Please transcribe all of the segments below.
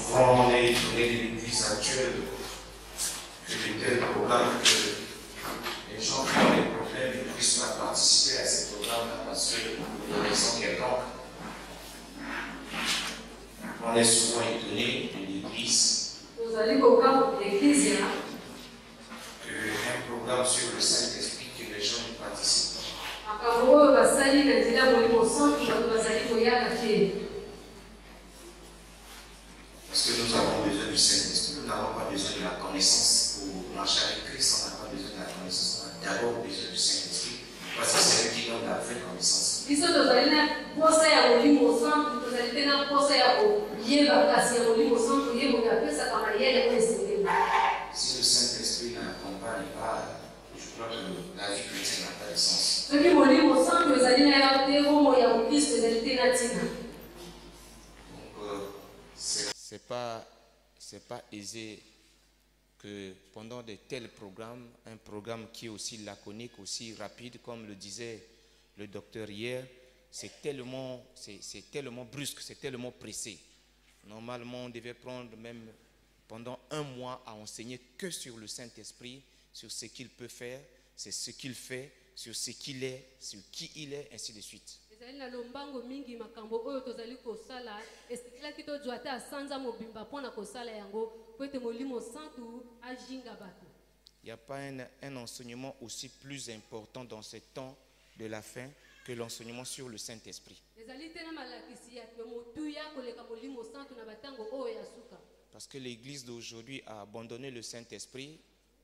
souvent, on est étonné de l'église actuelle, que de tels programmes, que les gens qui ont des problèmes ne puissent pas participer à ces programmes-là parce que pour des raisons quelconques. On est souvent étonné de l'église qu'un programme sur le Saint-Esprit que les gens ne participent pas. Parce que nous avons besoin du Saint-Esprit, nous n'avons pas besoin de la connaissance pour marcher avec Christ, on n'a pas besoin de la connaissance, on a d'abord besoin du Saint-Esprit, parce que c'est lui qui donne la vraie connaissance. Si le Saint-Esprit n'accompagne pas, je crois que la vie chrétienne n'a pas de sens. C'est pas aisé que pendant de tels programmes, un programme qui est aussi laconique, aussi rapide, comme le disait le docteur hier, c'est tellement brusque, c'est tellement pressé. Normalement, on devait prendre même pendant un mois à enseigner que sur le Saint-Esprit, sur ce qu'il peut faire, c'est ce qu'il fait, sur ce qu'il est, sur qui il est, ainsi de suite. Il n'y a pas un enseignement aussi plus important dans ce temps de la fin que l'enseignement sur le Saint-Esprit. Parce que l'Église d'aujourd'hui a abandonné le Saint-Esprit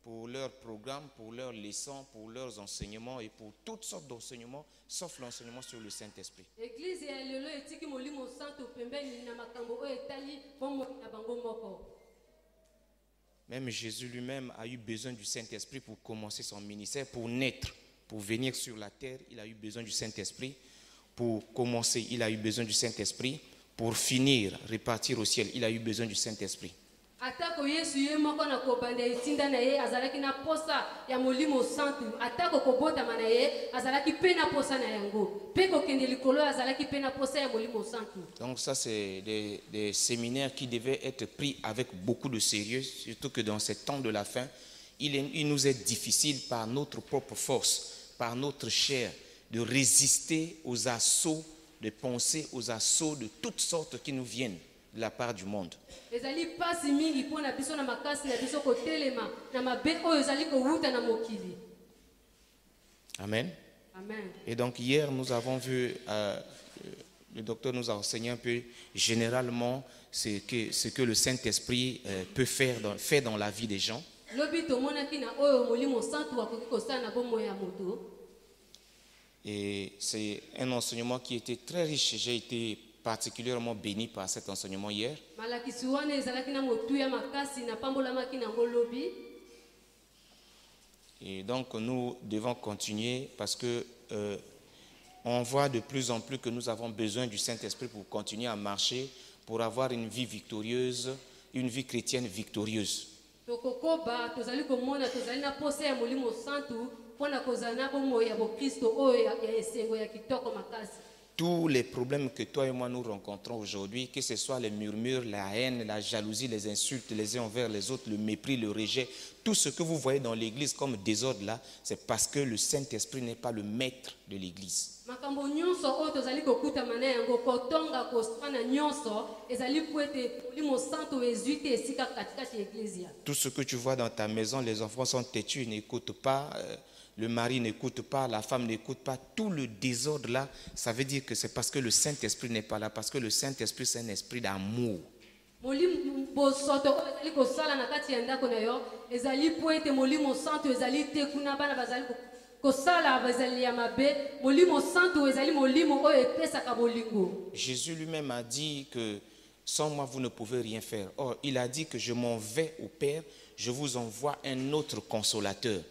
pour leurs programmes, pour leurs leçons, pour leurs enseignements et pour toutes sortes d'enseignements, sauf l'enseignement sur le Saint-Esprit. Même Jésus lui-même a eu besoin du Saint-Esprit pour commencer son ministère, pour naître, pour venir sur la terre. Il a eu besoin du Saint-Esprit. Pour commencer, il a eu besoin du Saint-Esprit. Pour finir, repartir au ciel, il a eu besoin du Saint-Esprit. Donc ça, c'est des séminaires qui devaient être pris avec beaucoup de sérieux, surtout que dans ces temps de la fin, il nous est difficile par notre propre force, par notre chair, de résister aux assauts de pensées, aux assauts de toutes sortes qui nous viennent de la part du monde. Amen. Amen. Et donc hier, nous avons vu, le docteur nous a enseigné un peu généralement ce que le Saint-Esprit peut faire dans la vie des gens. Et c'est un enseignement qui était très riche. J'ai été particulièrement béni par cet enseignement hier. Et donc nous devons continuer parce que on voit de plus en plus que nous avons besoin du Saint-Esprit pour continuer à marcher, pour avoir une vie victorieuse, une vie chrétienne victorieuse. Tous les problèmes que toi et moi nous rencontrons aujourd'hui, que ce soit les murmures, la haine, la jalousie, les insultes les uns envers les autres, le mépris, le rejet, tout ce que vous voyez dans l'église comme désordre là, c'est parce que le Saint-Esprit n'est pas le maître de l'église. Tout ce que tu vois dans ta maison, les enfants sont têtus, ils n'écoutent pas, le mari n'écoute pas, la femme n'écoute pas, tout le désordre là, ça veut dire que c'est parce que le Saint-Esprit n'est pas là, parce que le Saint-Esprit c'est un esprit d'amour. Jésus lui-même a dit que sans moi vous ne pouvez rien faire. Or, il a dit que je m'en vais au Père, je vous envoie un autre consolateur.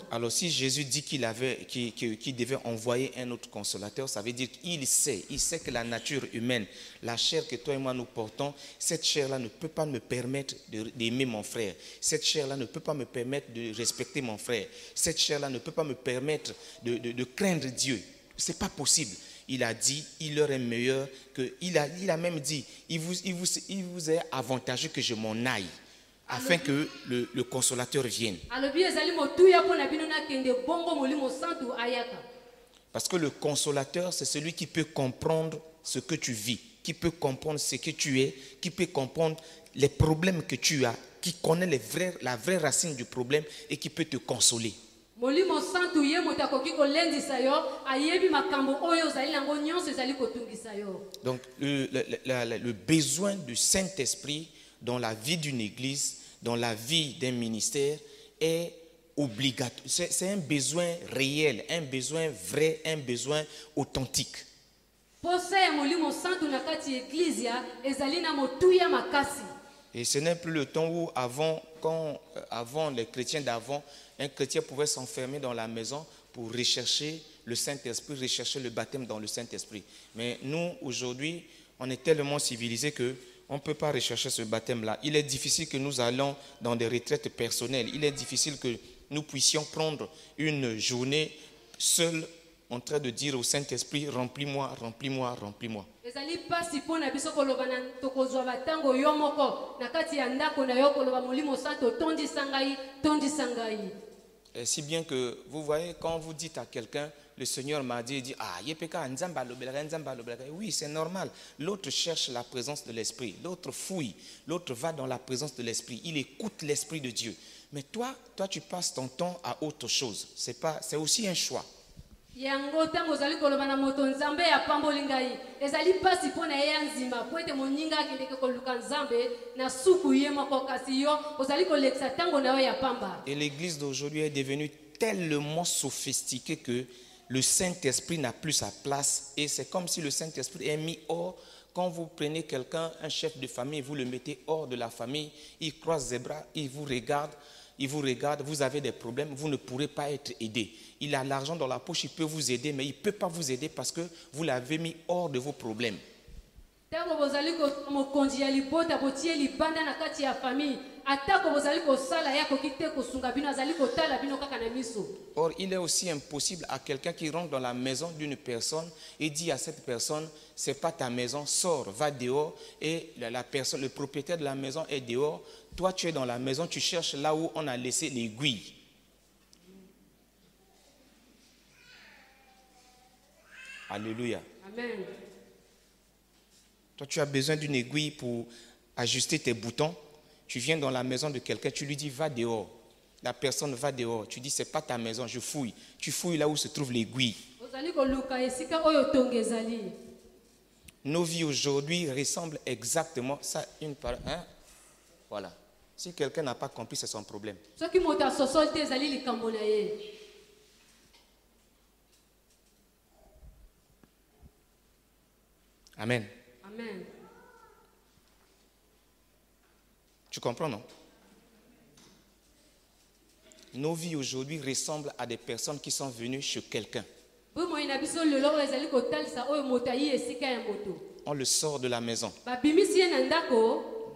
Alors si Jésus dit qu'il devait envoyer un autre consolateur, ça veut dire qu'il sait que la nature humaine, la chair que toi et moi nous portons, cette chair-là ne peut pas me permettre d'aimer mon frère. Cette chair-là ne peut pas me permettre de respecter mon frère. Cette chair-là ne peut pas me permettre de craindre Dieu. c'est pas possible. Il a dit, il leur est meilleur que, il a même dit, il vous est avantageux que je m'en aille, afin que le consolateur vienne. Parce que le consolateur, c'est celui qui peut comprendre ce que tu vis, qui peut comprendre ce que tu es, qui peut comprendre les problèmes que tu as, qui connaît la vraie racine du problème et qui peut te consoler. Donc le besoin du Saint-Esprit dans la vie d'une église, dans la vie d'un ministère est obligatoire. C'est un besoin réel, un besoin vrai, un besoin authentique. Et ce n'est plus le temps où avant les chrétiens d'avant, un chrétien pouvait s'enfermer dans la maison pour rechercher le Saint-Esprit, rechercher le baptême dans le Saint-Esprit. Mais nous, aujourd'hui, on est tellement civilisés qu'on ne peut pas rechercher ce baptême-là. Il est difficile que nous allons dans des retraites personnelles. Il est difficile que nous puissions prendre une journée seule en train de dire au Saint-Esprit, remplis-moi, remplis-moi, remplis-moi. Et si bien que vous voyez, quand vous dites à quelqu'un, le Seigneur m'a dit, il dit, ah, oui, c'est normal. L'autre cherche la présence de l'Esprit, l'autre fouille, l'autre va dans la présence de l'Esprit, il écoute l'Esprit de Dieu. Mais toi, tu passes ton temps à autre chose. C'est aussi un choix. Et l'église d'aujourd'hui est devenue tellement sophistiquée que le Saint-Esprit n'a plus sa place. Et c'est comme si le Saint-Esprit est mis hors. Quand vous prenez quelqu'un, un chef de famille, vous le mettez hors de la famille, il croise les bras, il vous regarde, vous avez des problèmes, vous ne pourrez pas être aidé. Il a l'argent dans la poche, il peut vous aider, mais il ne peut pas vous aider parce que vous l'avez mis hors de vos problèmes. Or, il est aussi impossible à quelqu'un qui rentre dans la maison d'une personne et dit à cette personne, c'est pas ta maison, sors, va dehors, et le propriétaire de la maison est dehors. Toi, tu es dans la maison, tu cherches là où on a laissé l'aiguille. Alléluia. Amen. Toi, tu as besoin d'une aiguille pour ajuster tes boutons. Tu viens dans la maison de quelqu'un, tu lui dis, va dehors. La personne va dehors. Tu dis, c'est pas ta maison, je fouille. Tu fouilles là où se trouve l'aiguille. Nos vies aujourd'hui ressemblent exactement ça. Hein? Voilà. Si quelqu'un n'a pas compris, c'est son problème. Amen. Amen. Tu comprends, non? Nos vies aujourd'hui ressemblent à des personnes qui sont venues chez quelqu'un. On le sort de la maison.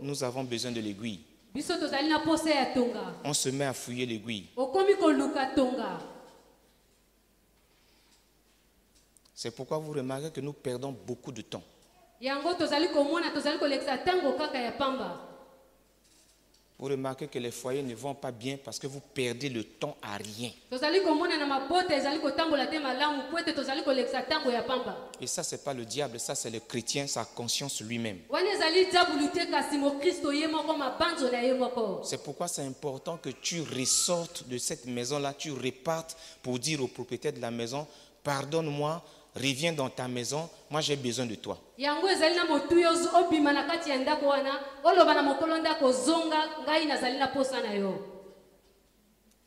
Nous avons besoin de l'aiguille. On se met à fouiller l'aiguille. C'est pourquoi vous remarquez que nous perdons beaucoup de temps. Vous remarquez que les foyers ne vont pas bien parce que vous perdez le temps à rien. Et ça, ce n'est pas le diable, ça c'est le chrétien, sa conscience lui-même. C'est pourquoi c'est important que tu ressortes de cette maison-là, tu repartes pour dire au propriétaire de la maison, pardonne-moi, reviens dans ta maison, moi j'ai besoin de toi.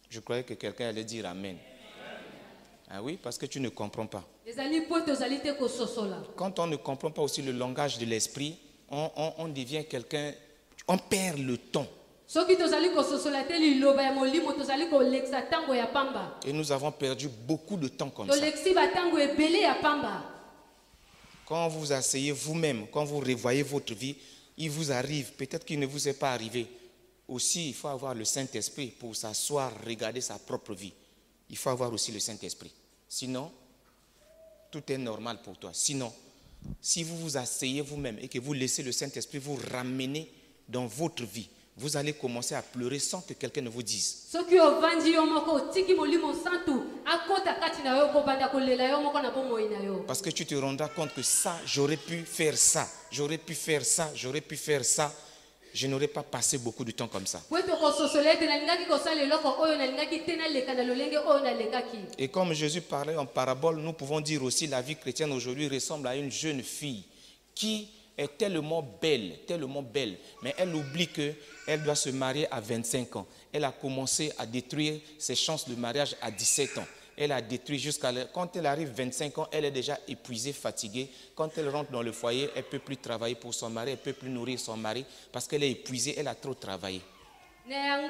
Je croyais que quelqu'un allait dire Amen. Ah oui, parce que tu ne comprends pas. Quand on ne comprend pas aussi le langage de l'esprit, on devient quelqu'un, on perd le temps. Et nous avons perdu beaucoup de temps comme ça. Quand vous vous asseyez vous-même, quand vous revoyez votre vie, il vous arrive, peut-être qu'il ne vous est pas arrivé. Aussi, il faut avoir le Saint-Esprit pour s'asseoir, regarder sa propre vie. Il faut avoir aussi le Saint-Esprit. Sinon, tout est normal pour toi. Sinon, si vous vous asseyez vous-même et que vous laissez le Saint-Esprit vous ramener dans votre vie, vous allez commencer à pleurer sans que quelqu'un ne vous dise. Parce que tu te rendras compte que ça, j'aurais pu faire ça, j'aurais pu faire ça, j'aurais pu faire ça. Je n'aurais pas passé beaucoup de temps comme ça. Et comme Jésus parlait en parabole, nous pouvons dire aussi la vie chrétienne aujourd'hui ressemble à une jeune fille qui est tellement belle, mais elle oublie qu'elle doit se marier à 25 ans. Elle a commencé à détruire ses chances de mariage à 17 ans. Elle a détruit jusqu'à... Quand elle arrive à 25 ans, elle est déjà épuisée, fatiguée. Quand elle rentre dans le foyer, elle ne peut plus travailler pour son mari, elle ne peut plus nourrir son mari parce qu'elle est épuisée, elle a trop travaillé. Elle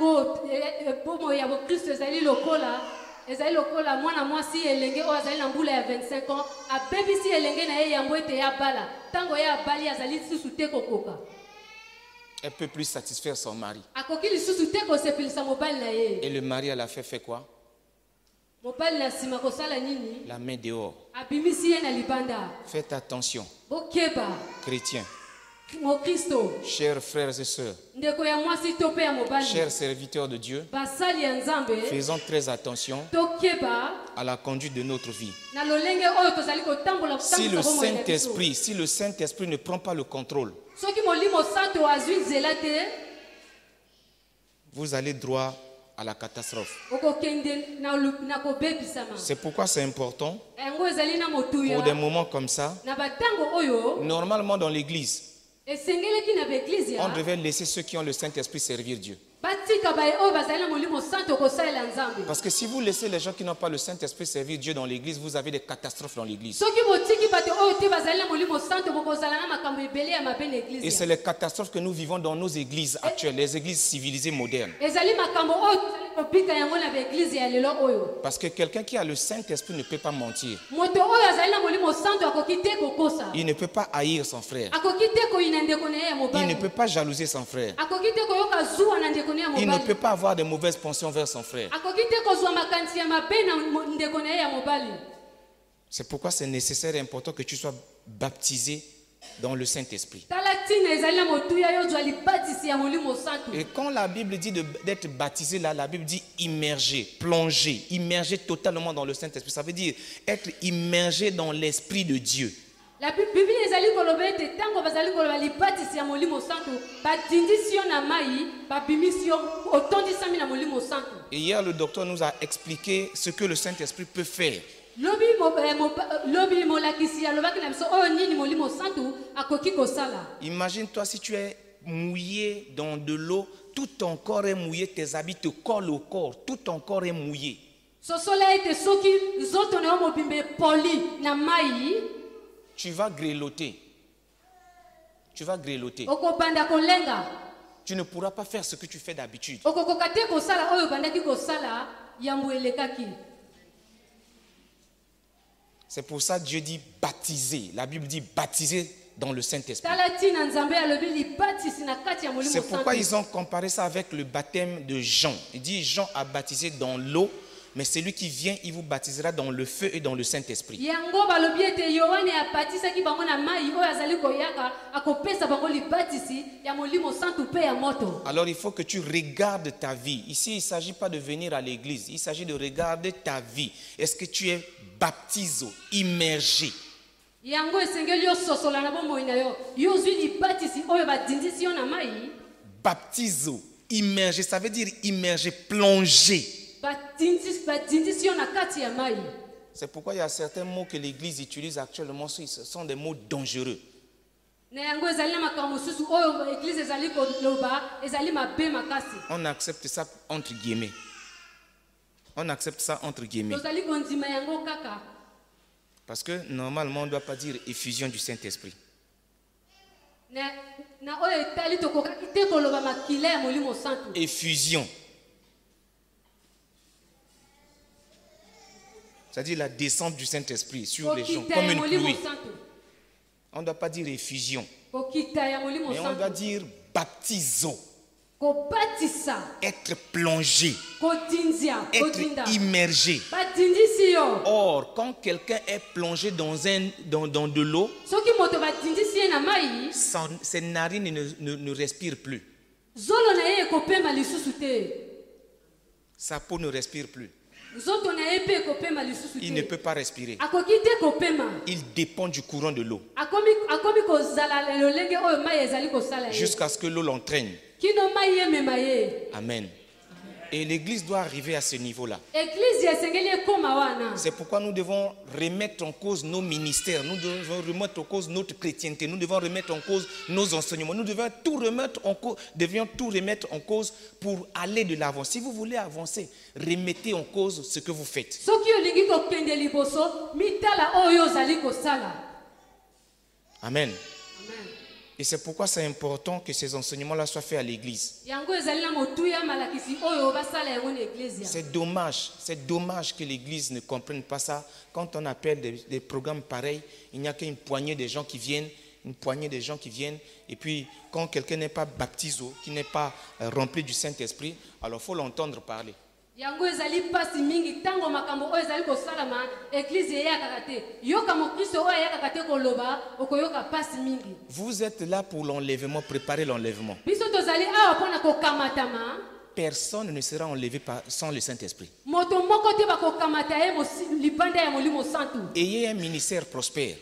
ne peut plus satisfaire son mari. Et le mari, elle a fait quoi? La main dehors. Faites attention, chrétiens, chers frères et sœurs, chers serviteurs de Dieu, faisons très attention à la conduite de notre vie. Si le Saint-Esprit ne prend pas le contrôle, vous allez droit à la catastrophe. C'est pourquoi c'est important pour des moments comme ça. Normalement dans l'église, on devait laisser ceux qui ont le Saint-Esprit servir Dieu. Parce que si vous laissez les gens qui n'ont pas le Saint-Esprit servir Dieu dans l'église, vous avez des catastrophes dans l'église. Et c'est les catastrophes que nous vivons dans nos églises actuelles, les églises civilisées modernes. Parce que quelqu'un qui a le Saint-Esprit ne peut pas mentir. Il ne peut pas haïr son frère. Il ne peut pas jalouser son frère. Il ne peut pas avoir de mauvaises pensions vers son frère. C'est pourquoi c'est nécessaire et important que tu sois baptisé dans le Saint-Esprit. Et quand la Bible dit d'être baptisé, là, la Bible dit immergé, plongé, immergé totalement dans le Saint-Esprit. Ça veut dire être immergé dans l'Esprit de Dieu. La Bible ezali koloba ete tango bazali koloba libatisi ya molimo santu badindisi yo na mai babimisi yo otondisami na molimo santu. Et hier le docteur nous a expliqué ce que le Saint-Esprit peut faire. Imagine-toi si tu es mouillé dans de l'eau, tout ton corps est mouillé, tes habits te collent au corps, tout ton corps est mouillé. Tu vas grelotter. Tu vas grelotter. Tu ne pourras pas faire ce que tu fais d'habitude. C'est pour ça que Dieu dit baptiser. La Bible dit baptiser dans le Saint-Esprit. C'est pourquoi ils ont comparé ça avec le baptême de Jean. Il dit Jean a baptisé dans l'eau, mais celui qui vient, il vous baptisera dans le feu et dans le Saint-Esprit. Alors il faut que tu regardes ta vie. Ici, il ne s'agit pas de venir à l'église. Il s'agit de regarder ta vie. Est-ce que tu es baptisé, immergé? Baptisé, immergé, ça veut dire immergé, plongé. C'est pourquoi il y a certains mots que l'Église utilise actuellement, ce sont des mots dangereux. On accepte ça entre guillemets. On accepte ça entre guillemets. Parce que normalement on ne doit pas dire effusion du Saint-Esprit. Effusion. C'est-à-dire la descente du Saint-Esprit sur les gens, comme une pluie. On ne doit pas dire effusion, mais on doit dire baptiso. kobatisa être plongé, kodinzia kodinda être immergé. badindisi yo Or, quand quelqu'un est plongé dans de l'eau, soki moto badindisi ye na mai ses narines ne respirent plus. zolo na ye ekopema lisusu te Sa peau ne respire plus. nzoto na ye mpe ekopema lisusu Il ne te peut pas respirer. akoki te kopema Il dépend du courant de l'eau akomi kozala lolenge oyo mai ezali kosala ye jusqu'à ce que l'eau l'entraîne. kino mai emema ye Amen. Et l'église doit arriver à ce niveau-là. eglize esengeli ekoma wana C'est pourquoi nous devons remettre en cause nos ministères, nous devons remettre en cause notre chrétienté, nous devons remettre en cause nos enseignements, nous devons tout remettre en cause pour aller de l'avant. Si vous voulez avancer, remettez en cause ce que vous faites. soki olingi kokende liboso mitala oyo ozali kosala. Amen. Amen. Et c'est pourquoi c'est important que ces enseignements-là soient faits à l'église. yango ezali na motuya malakisi oyo basala yango na eglise. C'est dommage que l'église ne comprenne pas ça. Quand on appelle des programmes pareils, il n'y a qu'une poignée de gens qui viennent, et puis quand quelqu'un n'est pas baptisé, qui n'est pas rempli du Saint-Esprit, alors il faut l'entendre parler. yango ezali pasi mingi tango makambo oyo ezali kosalama eglise eyakaka te yoka mokristo oyo ayakaka te koloba okoyoka pasi mingi. Vous êtes là pour l'enlèvement, préparer l'enlèvement. biso tozali awa mpona kokamatama. Personne ne sera enlevé sans le Saint-Esprit. moto moko te bakokamata ye libanda ya molimo santu. Ayez un ministère prospère.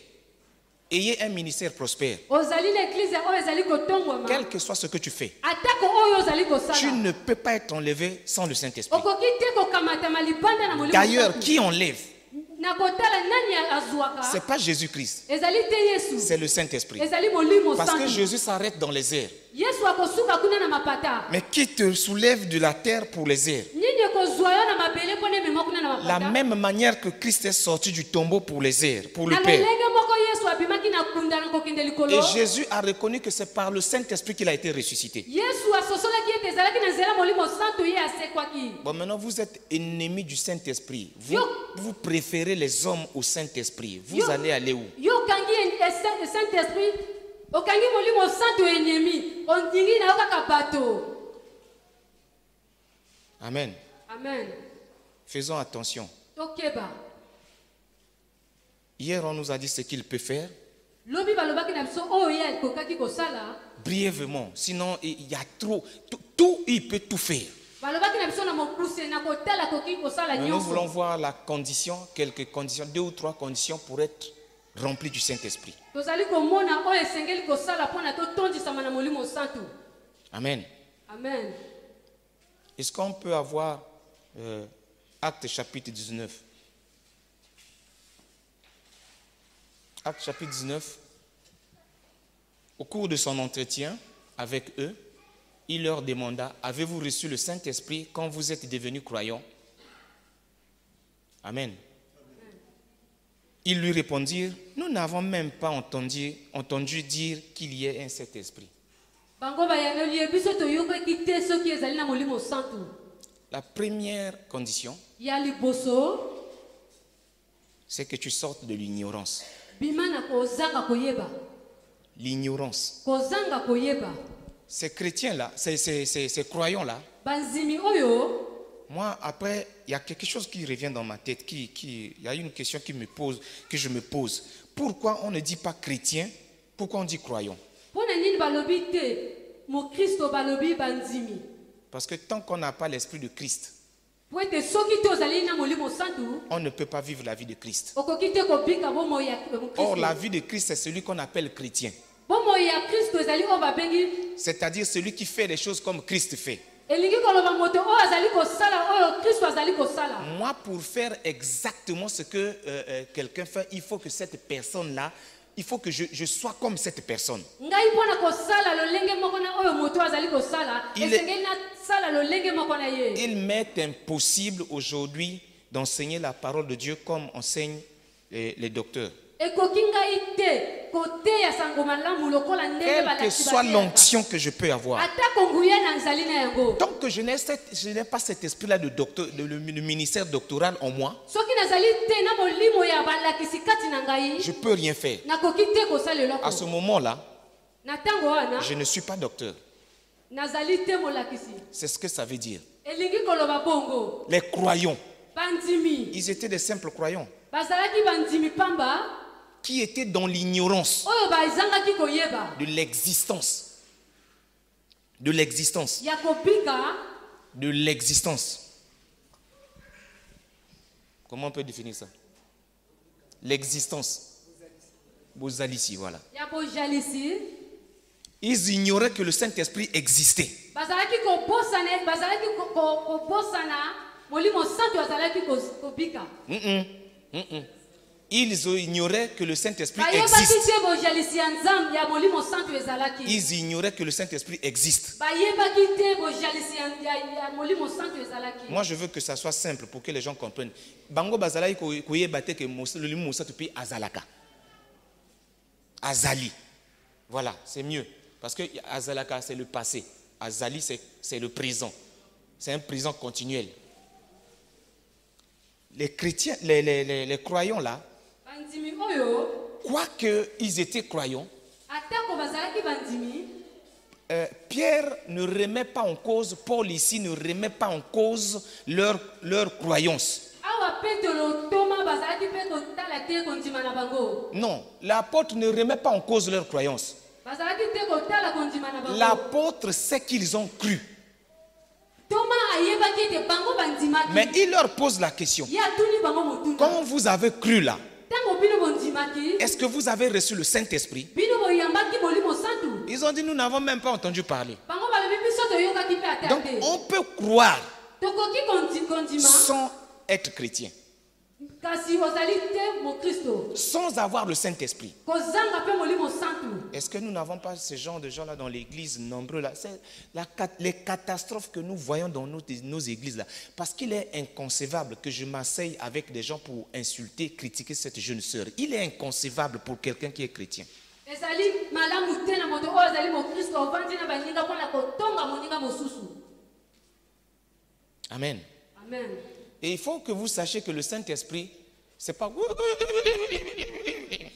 Ayez un ministère prospère. ozali na eglise oyo ezali kotongwama. Quel que soit ce que tu fais, atako oyo ozali tu kosala ne peux pas être enlevé sans le Saint-Esprit. okoki te kokamatama libanda na molimo D'ailleurs, santu. qui enlève? na kotala nani azwaka Ce n'est pas Jésus-Christ, ezali te yesu c'est le Saint-Esprit. ezali molimo Parce que santu. Jésus s'arrête dans les airs. yesu akosuka kuna na mapata. Mais qui te soulève de la terre pour les airs? nini ekozwa yo na mabele mpona emema kuna na La mapata. même manière que Christ est sorti du tombeau pour les airs, pour le na Père. lolenge moko yesu abimaki na kunda na kokende likolo. Et Jésus a reconnu que c'est par le Saint-Esprit qu'il a été ressuscité. yesu asosolaki ete ezalaki na nzela molimo santu ye asekwaki. Bon, maintenant vous êtes ennemis du Saint-Esprit. Yo. Vous préférez les hommes au Saint-Esprit. Vous allez aller où? yo okangi saint-esprit okangi molimo santu enyemi ondingi na yo kaka bato. Amen. amen. Faisons attention. tokeba Hier, on nous a dit ce qu'il peut faire. lobi balobaki na biso oyo ye akokaki kosala. Brièvement. Sinon, il y a trop. Tout, il peut tout faire. balobaki na biso na mokuse na kotala akoki kosala Mais nous voulons nyonso. voir la condition, quelques conditions, 2 ou 3 conditions pour être rempli du Saint-Esprit. tozali komona oyo esengeli kosala mpona totondisama na molimo santu. Amen. amen. Est-ce qu'on peut avoir Actes chapitre 19? Actes chapitre 19. Au cours de son entretien avec eux, il leur demanda, avez-vous reçu le Saint-Esprit quand vous êtes devenus croyants? Amen. Ils lui répondirent, nous n'avons même pas entendu dire qu'il y ait un Saint-Esprit. bango bayangeli biso toyokaki te soki ezali na molimo santu. La première condition, ya liboso c'est que tu sortes de l'ignorance. bima na kozanga koyeba. L'ignorance. kozanga koyeba. Ces chrétiens-là, ces croyants-là, banzimi oyo. moi, après, il y a quelque chose qui revient dans ma tête, il y a une question que je me pose. Pourquoi on ne dit pas chrétien? Pourquoi on dit croyant? mpona nini balobi te mokristo balobi banzimi? Parce que tant qu'on n'a pas l'esprit de Christ, po ete soki te ozali na molimo santu on ne peut pas vivre la vie de Christ. okoki te kobika bomoi ya Or, la mokristo. vie de Christ, c'est celui qu'on appelle chrétien. bomoi ya kristo ezali oyo babengi C'est-à-dire celui qui fait les choses comme Christ fait. elingi koloba moto oyo azali kosala oyo kristo azali kosala. Moi, pour faire exactement ce que quelqu'un fait, il faut que cette personne-là, il faut que je sois comme cette personne. ngai mpona kosala lolenge moko na oyo moto azali kosala Il esengeli nasala lolenge moko na ye. Il m'est impossible aujourd'hui d'enseigner la parole de Dieu comme enseignent les docteurs. ekoki ngai te koteya sango malamu lokola ndenge Quelle que balakisi soit bateyaka. l'onction que je peux avoir. atako nguya na nzali na yango. Tant que je n'ai pas cet esprit-là de ministère doctoral en moi, soki nazali te na molimo ya balakisi kati na ngai je ne peux rien faire. nakoki te kosala À ce eloko. moment-là, na ntango wana je ne suis pas docteur. Nazali te molakisi. C'est ce que ça veut dire. Elingi koloba bongo. Les croyants, Bandimi. ils étaient des simples croyants Bazalaki bandimi pamba. qui étaient dans l'ignorance Oyo bazangaki koyeba. de l'existence. De l'existence. Ya kobika. De l'existence. Comment on peut définir ça? L'existence. Bozalisi, voilà. Ya bojalisi. Ils ignoraient que le Saint-Esprit existait. Bazalaki kobosana, bazalaki kobosana. Molimo santo azalaki kobika. Ils ignoraient que le Saint-Esprit Bayebaki existe. te bojalisi ya nzambe ya molimo santo ezalaki. Ils ignoraient que le Saint-Esprit existe. Bayebaki te bojalisi ya molimo santo ezalaki. Moi, je veux que ça soit simple pour que les gens comprennent. Bango bazalai koyebate que le limo mosato pi azalaka. Azali. Voilà, c'est mieux. Parce que azalaka, c'est le passé. Azali, c'est le présent. C'est un présent continuel. Les chrétiens, les croyants là, Bandimi oyo. quoique ils étaient croyants, Atako bazalaki bandimi. Pierre ne remet pas en cause, Paul ici ne remet pas en cause leur croyance. Awa Petro Thomas bazalaki pe kotala te kondima na bango. Non, l'apôtre ne remet pas en cause leur croyance. Bazalaki te kotala kondima na bango. L'apôtre sait qu'ils ont cru. Thomas ayebaki te bango bandimaki. Mais il leur pose la question. Ya tuni bango motuna. Quand vous avez cru là, Tango bino bondimaki. est-ce que vous avez reçu le Saint-Esprit? Bino boyambaki molimo santu. Ils ont dit, nous n'avons même pas entendu parler. Bango balobi biso toyokaki pe ata Donc, te. on peut croire Tokoki kondima. sans être chrétien, Kasi ozali te mo Kristo. sans avoir le Saint-Esprit. Kozanga pe molimo santu. Est-ce que nous n'avons pas ce genre de gens-là dans l'église, nombreux là? C'est les catastrophes que nous voyons dans nos églises là. Parce qu'il est inconcevable que je m'asseye avec des gens pour insulter, critiquer cette jeune sœur. Il est inconcevable pour quelqu'un qui est chrétien. Ezali malamu te na moto oyo azali mo Kristo ovandi na baninga mpona kotonga moninga mosusu. Amen. Amen. Et il faut que vous sachiez que le Saint-Esprit, c'est pas...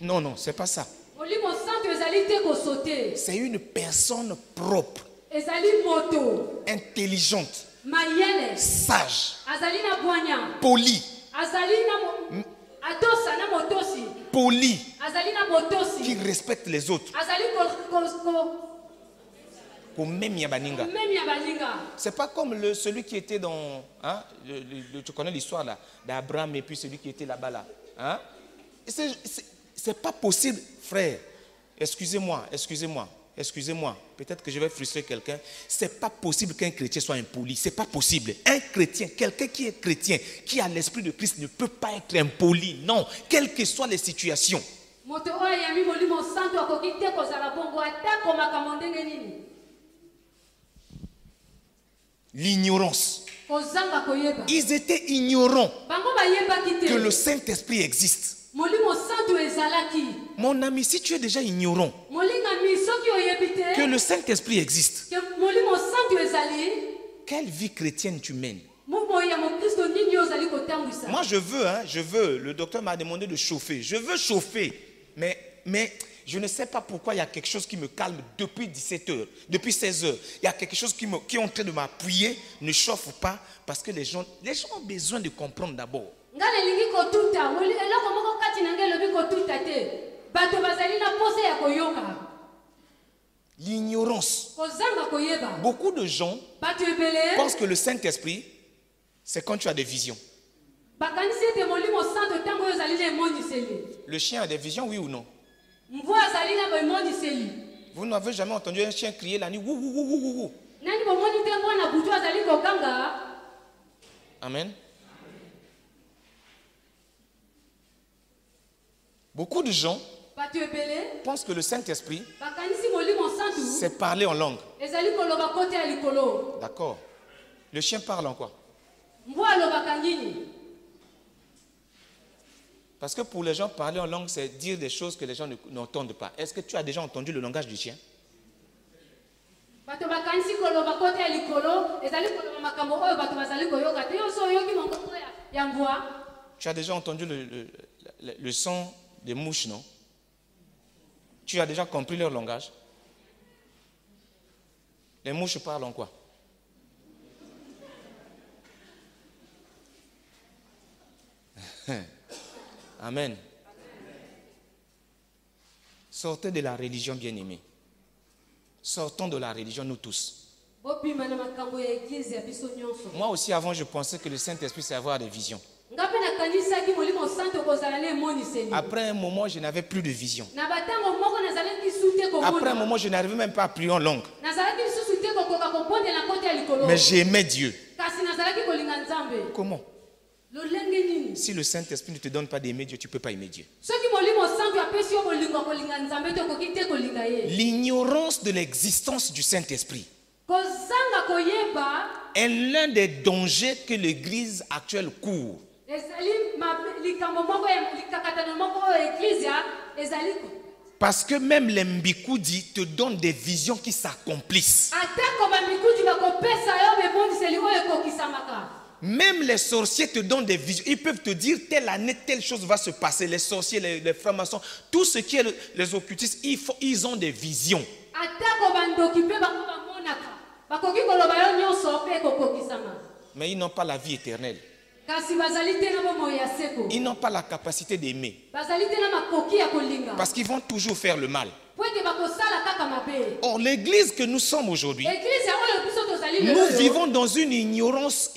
Non, non, c'est pas ça. Molimo santo ezali te kosote. C'est une personne propre, Ezali moto. intelligente, Mayele. sage, Azali na bwanya. polie, Azali na atosa na motosi. polie, Azali na motosi. qui respecte les autres. Azali Comme même Yabaninga. même ya balinga. C'est pas comme celui qui était dans... Hein, tu connais l'histoire là, d'Abraham et puis celui qui était là-bas là. Hein? C'est pas possible, frère. Excusez-moi. Peut-être que je vais frustrer quelqu'un. C'est pas possible qu'un chrétien soit impoli. C'est pas possible. Un chrétien, quelqu'un qui est chrétien, qui a l'esprit de Christ, ne peut pas être impoli. Non, quelles que soient les situations. Moto oyo yami molimo santo akoki te kozala bongo ata komaka ndenge nini. L'ignorance. Kozanga koyeba. Ils étaient ignorants Bango bayebaki te. que le Saint-Esprit existe. Molimo santo ezalaki. Mon ami, si tu es déjà ignorant Molinga mi soki oyebi te. que le Saint-Esprit existe, Que molimo santo ezali. quelle vie chrétienne tu mènes? Moya mo Kristo nini ozali kotambwisa. Moi je veux, le docteur m'a demandé de chauffer. Je veux chauffer, mais je ne sais pas pourquoi il y a quelque chose qui me calme depuis 17h, depuis 16h. Il y a quelque chose qui est en train de m'appuyer, ne chauffe pas, parce que les gens ont besoin de comprendre d'abord. Ngale lingi kotuta, eloko moko kati na ngelo bi kotuta te. Bato bazali na pose ya koyoka. L'ignorance. Kozanga koyeba. Beaucoup de gens Bato ebele. pensent que le Saint-Esprit, c'est quand tu as des visions. Bakanisi te molimo santo tango ozali na emoniseli. Le chien a des visions, oui ou non? Mvua azali na emoniseli. Vous n'avez jamais entendu un chien crier la nuit, wou, wou, wou, wou, wou. Nani bomoni te mwana butu azali kokanga. Amen. Beaucoup de gens Bato ebele. pensent que le Saint-Esprit, Bakanisi molimo santo. c'est parler en langue. Ezali koloba kote ya likolo. D'accord. Le chien parle en quoi? Mvua alobaka nini? Parce que pour les gens, parler en langue, c'est dire des choses que les gens n'entendent pas. Est-ce que tu as déjà entendu le langage du chien? Bato bakanisi koloba kote ya likolo. Ezali koloba makambo oyo bato bazali koyoka te. Yo so yoki mongongo ya mvua. Tu as déjà entendu le son des mouches, non? Tu as déjà compris leur langage? Les mouches parlent en quoi? Amen. Sortez de la religion, bien-aimés. Sortons de la religion, nous tous. Moi aussi, avant, je pensais que le Saint-Esprit, c'est avoir des visions. Après un moment, je n'avais plus de vision. Après un moment, je n'arrivais même pas à prier en langue. Mais j'aimais Dieu. Comment? Si le Saint-Esprit ne te donne pas d'aimer Dieu, tu ne peux pas aimer Dieu. L'ignorance de l'existence du Saint-Esprit est l'un des dangers que l'Église actuelle court. Parce que même les Mbikoudi te donnent des visions qui s'accomplissent. Même les sorciers te donnent des visions. Ils peuvent te dire telle année, telle chose va se passer. Les sorciers, les francs-maçons, tout ce qui est les occultistes, ils ont des visions. Mais ils n'ont pas la vie éternelle. Ils n'ont pas la capacité d'aimer. Parce qu'ils vont toujours faire le mal. Or, l'église que nous sommes aujourd'hui, nous vivons dans une ignorance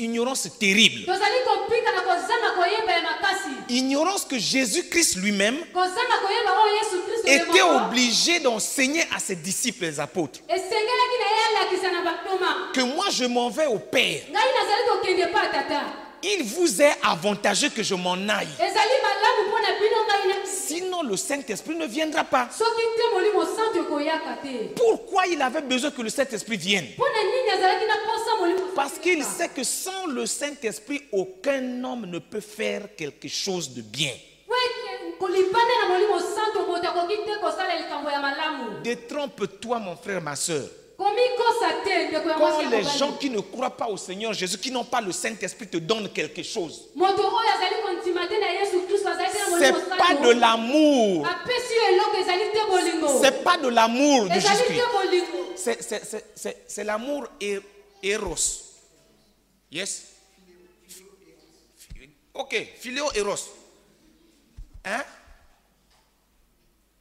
terrible. Ignorance que Jésus-Christ lui-même était obligé d'enseigner à ses disciples, les apôtres. Que moi je m'en vais au Père. Il vous est avantageux que je m'en aille. Sinon le Saint-Esprit ne viendra pas. Pourquoi il avait besoin que le Saint-Esprit vienne? Parce qu'il sait que sans le Saint-Esprit, aucun homme ne peut faire quelque chose de bien. Détrompe-toi, mon frère, ma soeur. Quand les gens qui ne croient pas au Seigneur Jésus, qui n'ont pas le Saint-Esprit, te donnent quelque chose, c'est pas de l'amour. C'est pas de l'amour de Jésus-Christ. C'est l'amour Eros. Yes? Ok, Philéo Eros. Hein?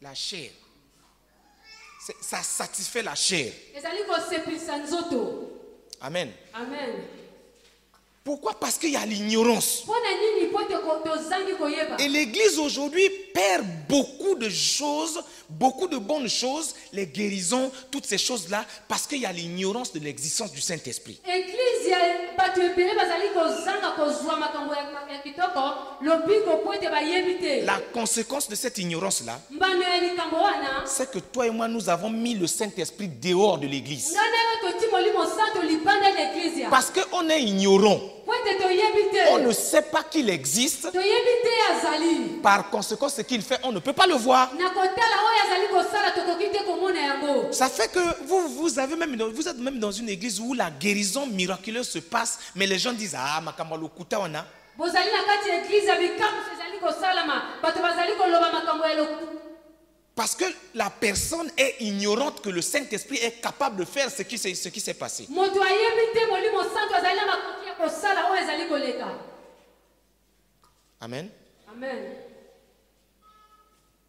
La chair. Ça satisfait la chair. Amen. Amen. Pourquoi? Parce qu'il y a l'ignorance. Et l'église aujourd'hui perd beaucoup de choses, beaucoup de bonnes choses, les guérisons, toutes ces choses-là, parce qu'il y a l'ignorance de l'existence du Saint-Esprit. La conséquence de cette ignorance-là, c'est que toi et moi, nous avons mis le Saint-Esprit dehors de l'église. Parce qu'on est ignorant. On ne sait pas qu'il existe. Par conséquent, ce qu'il fait, on ne peut pas le voir. Ça fait que vous êtes même dans une église où la guérison miraculeuse se passe, mais les gens disent ah, makamalo kutawana. Parce que la personne est ignorante que le Saint-Esprit est capable de faire ce qui s'est passé. Amen. Amen.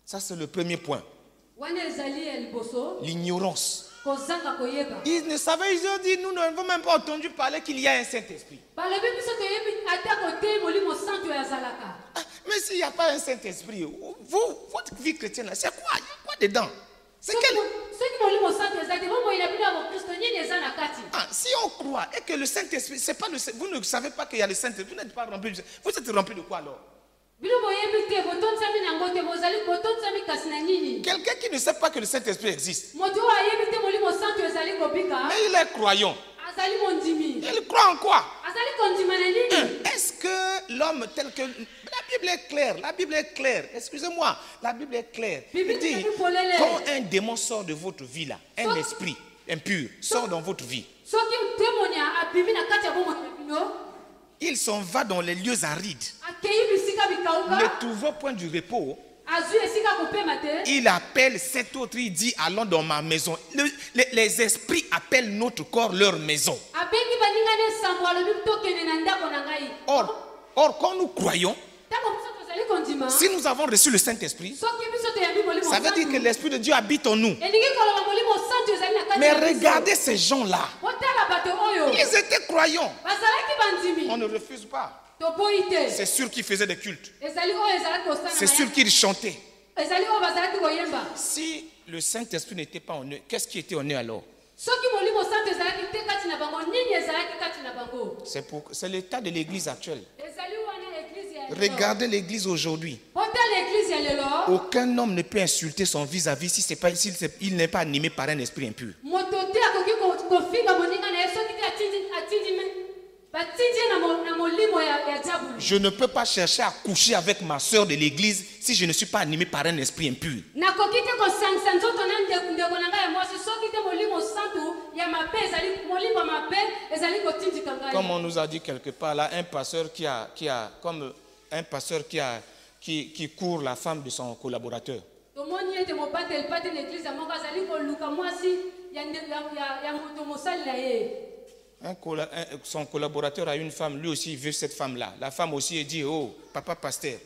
Ça, c'est le premier point. L'ignorance. Ils ne savaient, ils ont dit, nous n'avons même pas entendu parler qu'il y a un Saint-Esprit. Mais s'il n'y a pas un Saint-Esprit, votre vie chrétienne, c'est quoi? Il y a quoi dedans? C'est quel... si on croit et que le Saint-Esprit, c'est pas vous ne savez pas qu'il y a le Saint-Esprit, vous n'êtes pas rempli. Vous êtes rempli de quoi alors? Quelqu'un qui ne sait pas que le Saint-Esprit existe, mais il est croyant. Il croit en quoi? Est-ce que l'homme tel que... La Bible est claire, la Bible est claire. Excusez-moi, la Bible est claire. Il dit, quand un démon sort de votre vie là, un esprit impur sort dans votre vie, il s'en va dans les lieux arides, ne trouvant point du repos. Il appelle cet autre, il dit allons dans ma maison. Les esprits appellent notre corps leur maison. Or quand nous croyons, si nous avons reçu le Saint-Esprit, ça veut dire que l'Esprit de Dieu habite en nous. Mais regardez ces gens-là. Ils étaient croyants. On ne refuse pas. C'est sûr qu'ils faisaient des cultes. C'est sûr qu'ils chantaient. Si le Saint-Esprit n'était pas en eux, qu'est-ce qui était en eux alors? C'est l'état de l'église actuelle. Regardez l'église aujourd'hui. Aucun homme ne peut insulter son vis-à-vis s'il n'est pas animé par un esprit impur. Je ne peux pas chercher à coucher avec ma soeur de l'église si je ne suis pas animé par un esprit impur. Comme on nous a dit quelque part là, un pasteur qui court la femme de son collaborateur. Son collaborateur a une femme, lui aussi il veut cette femme-là. La femme aussi dit, oh, papa pasteur.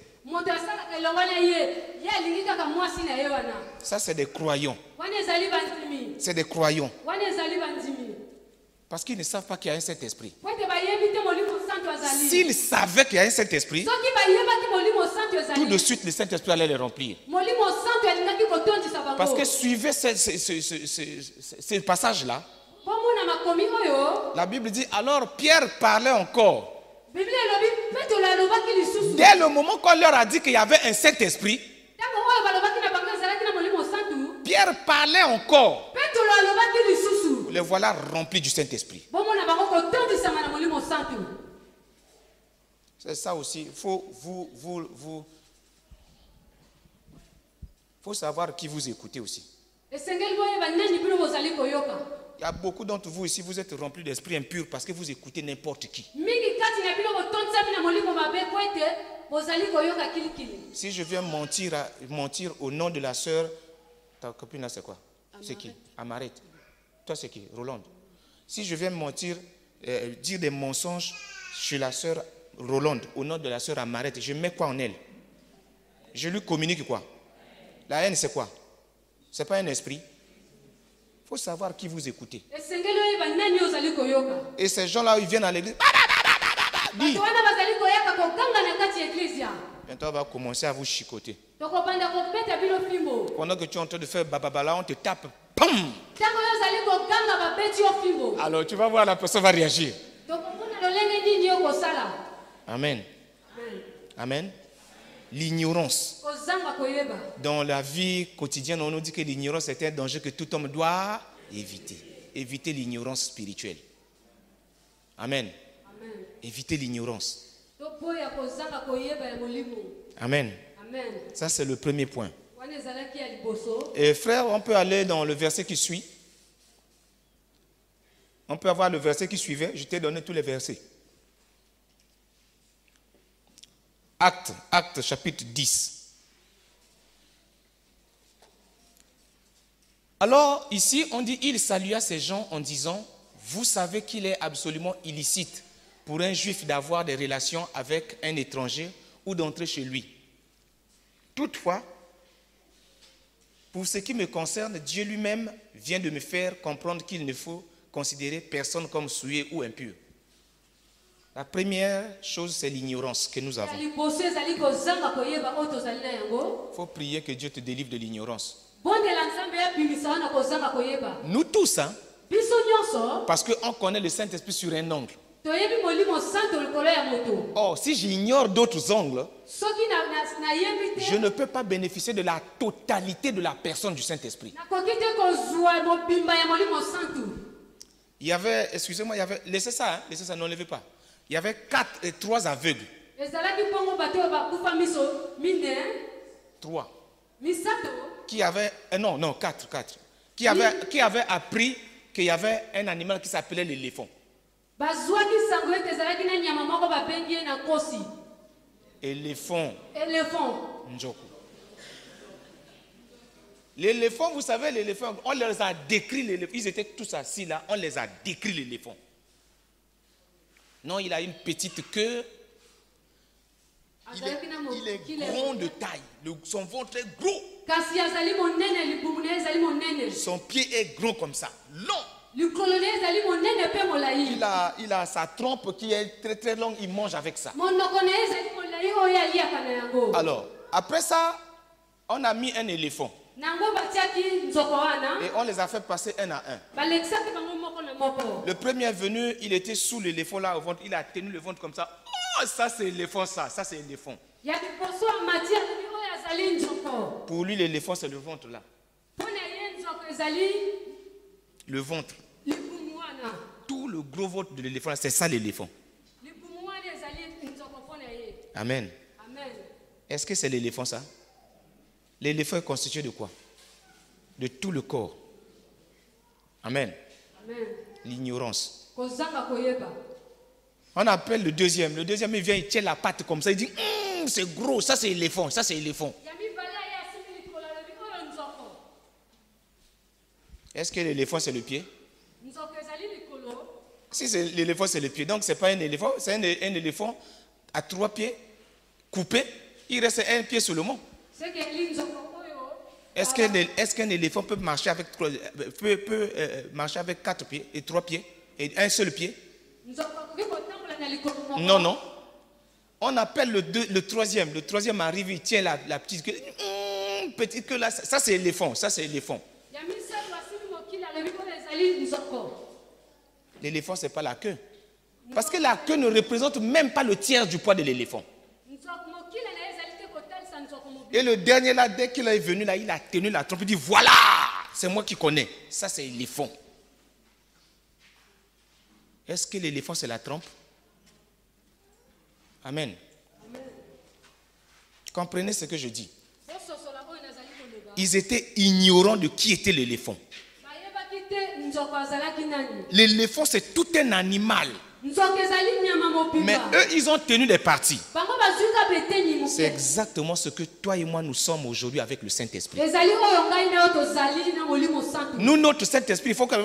Ça c'est des croyants. C'est des croyants. Parce qu'ils ne savent pas qu'il y a un Saint-Esprit. S'ils savaient qu'il y a un Saint-Esprit, tout de suite le Saint-Esprit allait les remplir. Parce que suivez ce passage-là. La Bible dit, alors Pierre parlait encore. Dès le moment qu'on leur a dit qu'il y avait un Saint-Esprit, Pierre parlait encore. Les voilà remplis du Saint-Esprit. C'est ça aussi. Il faut savoir qui vous écoutez aussi. Il y a beaucoup d'entre vous ici, vous êtes remplis d'esprit impur parce que vous écoutez n'importe qui. Si je viens mentir au nom de la sœur, ta copine là c'est quoi? C'est qui? Amaret. Toi c'est qui? Roland. Si je viens mentir, dire des mensonges chez la sœur Roland, au nom de la sœur Amaret, je mets quoi en elle? Je lui communique quoi? La haine c'est quoi? C'est pas un esprit. Il faut savoir qui vous écoutez. Et ces gens-là, ils viennent à l'église. Bientôt, on va commencer à vous chicoter. Pendant que tu es en train de faire bababala, on te tape. Pam! Alors, tu vas voir, la personne va réagir. Amen. Amen. L'ignorance. Dans la vie quotidienne, on nous dit que l'ignorance est un danger que tout homme doit éviter. Éviter l'ignorance spirituelle. Amen. Amen. Éviter l'ignorance. Amen. Amen. Ça, c'est le premier point. Et frère, on peut aller dans le verset qui suit. On peut avoir le verset qui suivait. Je t'ai donné tous les versets. Actes chapitre 10. Alors ici on dit, il salua ces gens en disant, vous savez qu'il est absolument illicite pour un juif d'avoir des relations avec un étranger ou d'entrer chez lui. Toutefois, pour ce qui me concerne, Dieu lui-même vient de me faire comprendre qu'il ne faut considérer personne comme souillé ou impur. La première chose, c'est l'ignorance que nous avons. Il faut prier que Dieu te délivre de l'ignorance. Nous tous, hein, parce qu'on connaît le Saint-Esprit sur un angle. Or, si j'ignore d'autres angles, je ne peux pas bénéficier de la totalité de la personne du Saint-Esprit. Il y avait, excusez-moi, il y avait, laissez ça, n'enlevez pas. Il y avait 3 aveugles. 3. Qui avaient, non, 4. Qui avaient appris qu'il y avait un animal qui s'appelait l'éléphant. Éléphant. Njoku. L'éléphant, vous savez, l'éléphant, on les a décrit, l'éléphant. Ils étaient tous assis là, on les a décrit l'éléphant. Non, il a une petite queue. Il est grand de taille. Son ventre est gros. Son pied est gros comme ça, long. Il a sa trompe qui est très très longue, il mange avec ça. Alors, après ça, on a mis un éléphant. Et on les a fait passer un à un. Le premier venu, il était sous l'éléphant là au ventre, il a tenu le ventre comme ça. Oh, ça c'est l'éléphant, ça c'est l'éléphant. Pour lui, l'éléphant c'est le ventre là. Le ventre. Tout le gros ventre de l'éléphant, c'est ça l'éléphant. Amen. Est-ce que c'est l'éléphant ça? L'éléphant est constitué de quoi? De tout le corps. Amen. L'ignorance. On appelle le deuxième. Le deuxième, il vient, il tient la patte comme ça. Il dit, c'est gros, ça c'est éléphant, ça c'est éléphant. Est-ce que l'éléphant c'est le pied? Si c'est l'éléphant c'est le pied, donc c'est pas un éléphant, c'est un éléphant à 3 pieds, coupé. Il reste un pied seulement. Est-ce qu'un éléphant peut marcher avec 4 pieds et 3 pieds et un seul pied? Non, non. On appelle le troisième. Le troisième arrive, il tient la petite queue. Petite queue là, ça c'est éléphant, ça c'est éléphant. L'éléphant, ce n'est pas la queue. Parce que la queue ne représente même pas le tiers du poids de l'éléphant. Et le dernier là, dès qu'il est venu là, il a tenu la trompe, il dit voilà, c'est moi qui connais. Ça c'est l'éléphant. Est-ce que l'éléphant c'est la trompe? Amen. Comprenez ce que je dis. Ils étaient ignorants de qui était l'éléphant. L'éléphant c'est tout un animal. Mais eux, ils ont tenu des parties. C'est exactement ce que toi et moi nous sommes aujourd'hui avec le Saint-Esprit. Nous, notre Saint-Esprit, il faut que...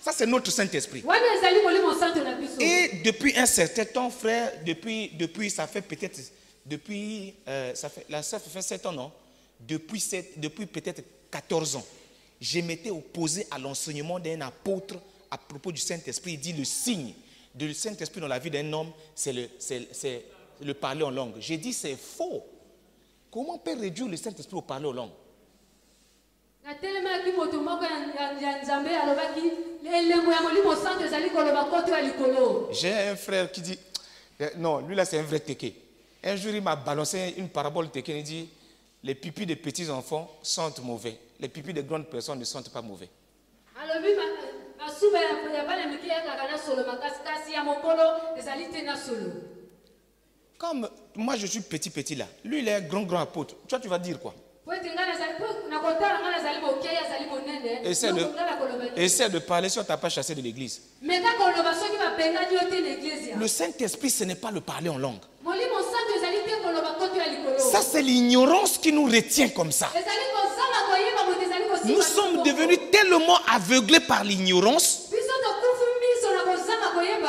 Ça, c'est notre Saint-Esprit. Et depuis un certain temps, frère, depuis ça fait peut-être, ça fait 7 ans, non? Depuis peut-être 14 ans, je m'étais opposé à l'enseignement d'un apôtre à propos du Saint-Esprit. Il dit le signe du Saint-Esprit dans la vie d'un homme, c'est le parler en langue. J'ai dit c'est faux. Comment on peut réduire le Saint-Esprit au parler en langue? J'ai un frère qui dit, non, lui là c'est un vrai téké. Un jour il m'a balancé une parabole téké, il dit, les pipis des petits enfants sentent mauvais, les pipis des grandes personnes ne sentent pas mauvais. Comme moi je suis petit là, lui il est un grand apôtre, toi tu vas dire quoi? Essaie de parler si on ne t'a pas chassé de l'église. Le Saint-Esprit, ce n'est pas le parler en langue. Ça, c'est l'ignorance qui nous retient comme ça. Nous sommes devenus tellement aveuglés par l'ignorance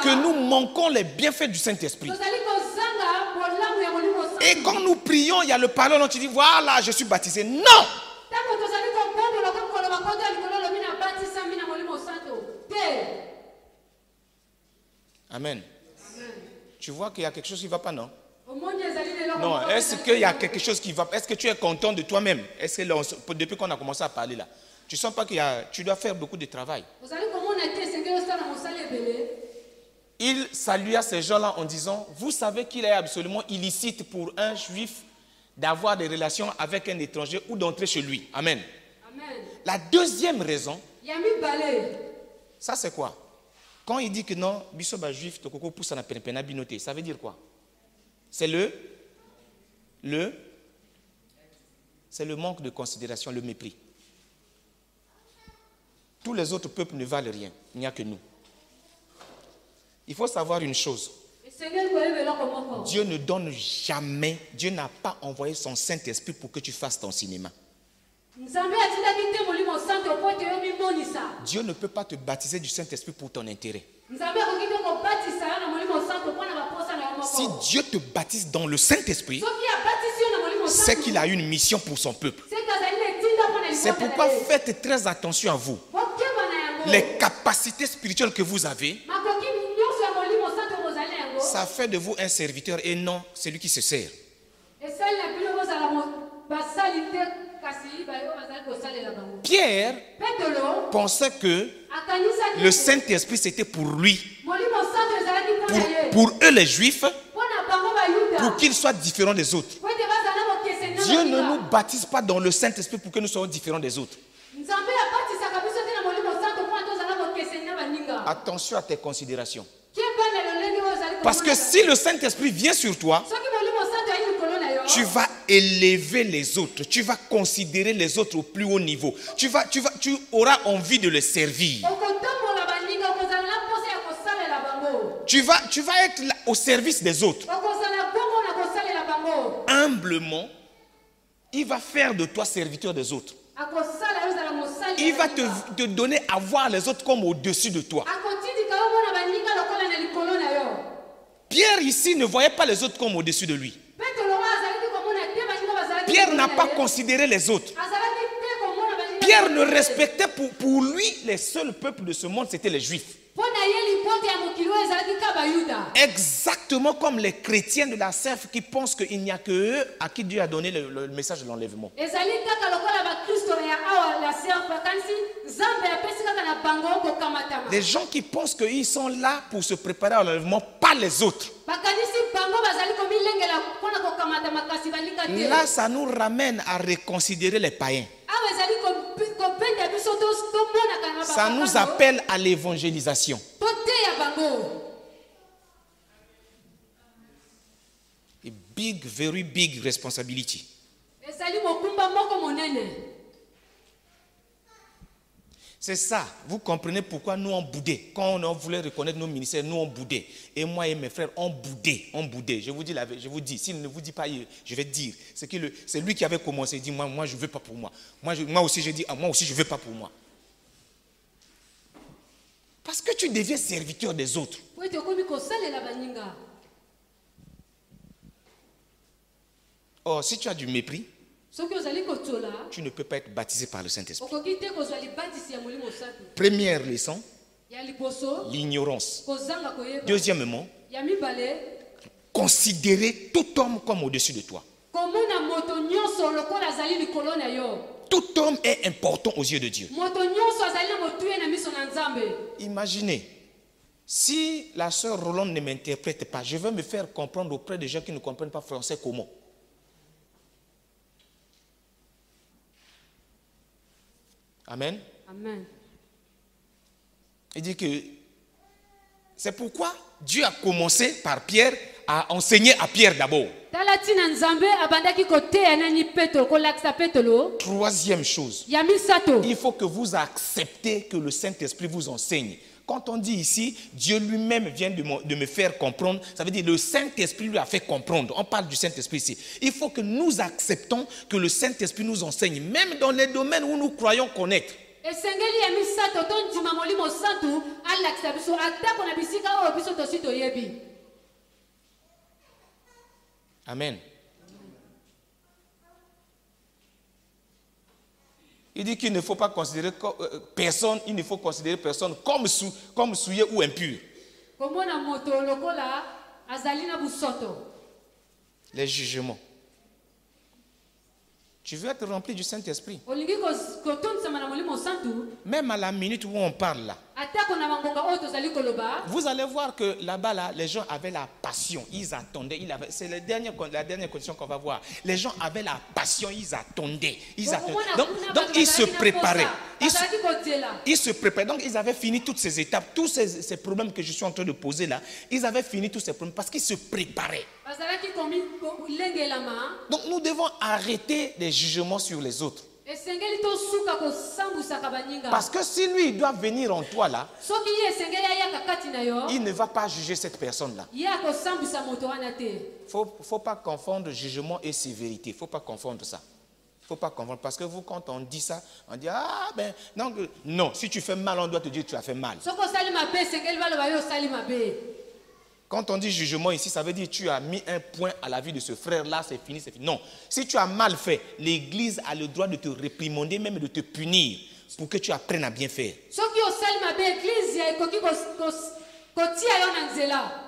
que nous manquons les bienfaits du Saint-Esprit. Et quand nous prions, il y a le parler en langue, tu dis, voilà, je suis baptisé. Non! Amen. Tu vois qu'il y a quelque chose qui ne va pas, non? Non, est-ce qu'il y a quelque chose qui va? Est-ce que tu es content de toi-même? Est-ce que depuis qu'on a commencé à parler là, tu ne sens pas que tu dois faire beaucoup de travail? Il salua ces gens-là en disant, vous savez qu'il est absolument illicite pour un juif d'avoir des relations avec un étranger ou d'entrer chez lui. Amen. Amen. La deuxième raison, ça c'est quoi? Quand il dit que non, bisoba juif, tokoko pousse na penepena binoté, ça veut dire quoi? C'est c'est le manque de considération, le mépris. Tous les autres peuples ne valent rien. Il n'y a que nous. Il faut savoir une chose. Dieu ne donne jamais, Dieu n'a pas envoyé son Saint-Esprit pour que tu fasses ton cinéma. Dieu ne peut pas te baptiser du Saint-Esprit pour ton intérêt. Si Dieu te baptise dans le Saint-Esprit, c'est qu'il a une mission pour son peuple. C'est pourquoi faites très attention à vous. Les capacités spirituelles que vous avez, ça fait de vous un serviteur et non celui qui se sert. Pierre pensait que le Saint-Esprit c'était pour lui, pour eux les Juifs, pour qu'ils soient différents des autres. Dieu ne nous baptise pas dans le Saint-Esprit pour que nous soyons différents des autres. Attention à tes considérations. Parce que si le Saint-Esprit vient sur toi, tu vas élever les autres. Tu vas considérer les autres au plus haut niveau. Tu auras envie de les servir. Tu vas être là, au service des autres. Humblement, il va faire de toi serviteur des autres. Il va te donner à voir les autres comme au-dessus de toi. Pierre ici ne voyait pas les autres comme au-dessus de lui. Pierre n'a pas considéré les autres. Pierre ne respectait pour lui les seuls peuples de ce monde, c'était les Juifs. Exactement comme les chrétiens de la CEF qui pensent qu'il n'y a que eux à qui Dieu a donné le message de l'enlèvement. Les gens qui pensent qu'ils sont là pour se préparer à l'enlèvement, pas les autres. Là, ça nous ramène à reconsidérer les païens. Ça nous appelle à l'évangélisation. A big, very big responsibility. C'est ça, vous comprenez pourquoi nous on boudait. Quand on voulait reconnaître nos ministères, nous on boudait. Et moi et mes frères, on boudait. Je vous dis, je vous dis, s'il ne vous dit pas, je vais dire. C'est lui qui avait commencé, il dit, moi je ne veux pas pour moi. Moi aussi je dis, moi aussi je ne veux pas pour moi. Parce que tu deviens serviteur des autres. Or, si tu as du mépris, tu ne peux pas être baptisé par le Saint-Esprit. Première leçon, l'ignorance. Deuxièmement, considérer tout homme comme au-dessus de toi. Tout homme est important aux yeux de Dieu. Imaginez, si la sœur Rolande ne m'interprète pas, je vais me faire comprendre auprès des gens qui ne comprennent pas français comment. Amen. Amen. Il dit que c'est pourquoi Dieu a commencé par Pierre à enseigner à Pierre d'abord. Troisième chose, il faut que vous acceptez que le Saint-Esprit vous enseigne. Quand on dit ici, Dieu lui-même vient de me faire comprendre, ça veut dire le Saint-Esprit lui a fait comprendre. On parle du Saint-Esprit ici. Il faut que nous acceptons que le Saint-Esprit nous enseigne, même dans les domaines où nous croyons connaître. Amen. Il dit qu'il ne faut pas considérer personne, il ne faut considérer personne comme souillé ou impur. Les jugements. Tu veux être rempli du Saint-Esprit. Même à la minute où on parle là. Vous allez voir que là-bas, là, les gens avaient la passion. Ils attendaient. C'est la dernière condition qu'on va voir. Les gens avaient la passion. Ils attendaient. Donc ils se préparaient. Ils se préparaient. Donc ils avaient fini toutes ces étapes. Tous ces problèmes que je suis en train de poser là. Ils avaient fini tous ces problèmes parce qu'ils se préparaient. Donc nous devons arrêter les jugements sur les autres. esengeli tosuka kosambusaka baninga. Parce que si lui, il doit venir en toi là, Soki ye esengeli ayaka kati na yo, il ne va pas juger cette personne-là. ye akosambusa moto wana te. Faut pas confondre jugement et sévérité. Faut pas confondre ça. Faut pas confondre. Parce que vous, quand on dit ça, on dit, ah ben, non, non, si tu fais mal, on doit te dire que tu as fait mal. Soko sali mabe esengeli baloba yo sali mabe. Quand on dit jugement ici, ça veut dire que tu as mis un point à la vie de ce frère-là, c'est fini, c'est fini. Non, si tu as mal fait, l'Église a le droit de te réprimander, même de te punir, pour que tu apprennes à bien faire. Soki yo sali mabe église ya ekoki kotia yo na nzela.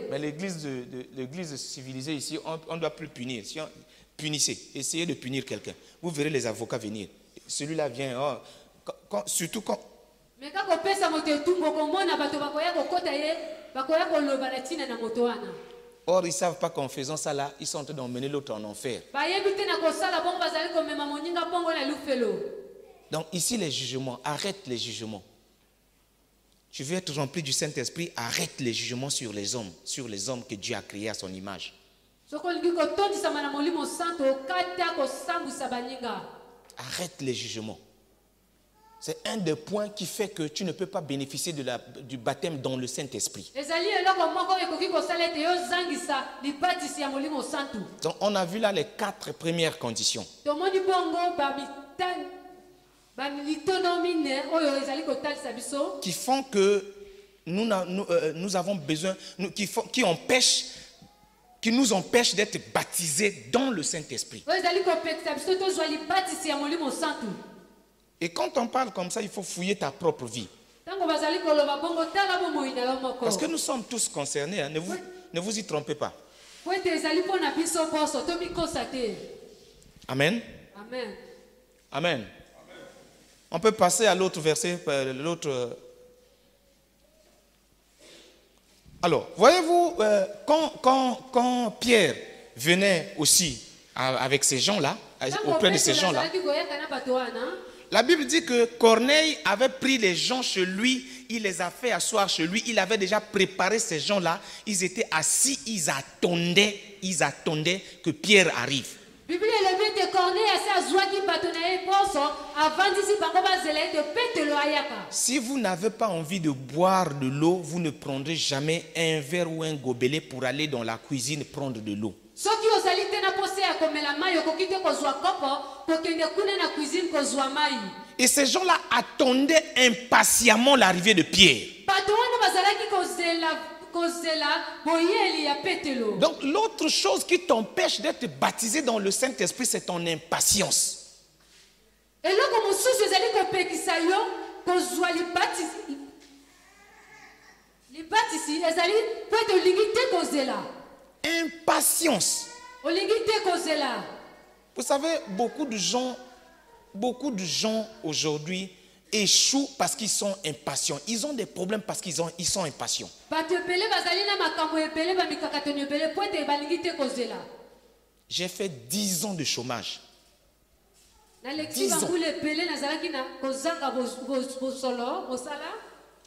Mais l'église civilisée ici, on ne doit plus punir. Si on punissez, essayez de punir quelqu'un. Vous verrez les avocats venir. Celui-là vient, surtout quand... Or, ils ne savent pas qu'en faisant ça là, ils sont en train d'emmener l'autre en enfer. Donc ici, les jugements, arrête les jugements. Tu veux être rempli du Saint-Esprit, arrête les jugements sur les hommes que Dieu a créés à son image. Arrête les jugements. C'est un des points qui fait que tu ne peux pas bénéficier du baptême dans le Saint-Esprit. Donc on a vu là les 4 premières conditions. Qui font que nous avons besoin, qui nous empêchent d'être baptisés dans le Saint-Esprit. Et quand on parle comme ça, il faut fouiller ta propre vie. Parce que nous sommes tous concernés, hein, ne vous y trompez pas. Amen. Amen. Amen. On peut passer à l'autre verset, Alors, voyez-vous, quand Pierre venait aussi avec ces gens-là, auprès de ces gens-là, la Bible dit que Corneille avait pris les gens chez lui, il les a fait asseoir chez lui, il avait déjà préparé ces gens-là, ils étaient assis, ils attendaient que Pierre arrive. Si vous n'avez pas envie de boire de l'eau, vous ne prendrez jamais un verre ou un gobelet pour aller dans la cuisine prendre de l'eau. Et ces gens-là attendaient impatiemment l'arrivée de Pierre. Donc l'autre chose qui t'empêche d'être baptisé dans le Saint-Esprit, c'est ton impatience. Impatience. Vous savez, beaucoup de gens aujourd'hui échouent parce qu'ils sont impatients. Ils ont des problèmes parce qu'ils sont impatients. J'ai fait 10 ans de chômage. 10 ans.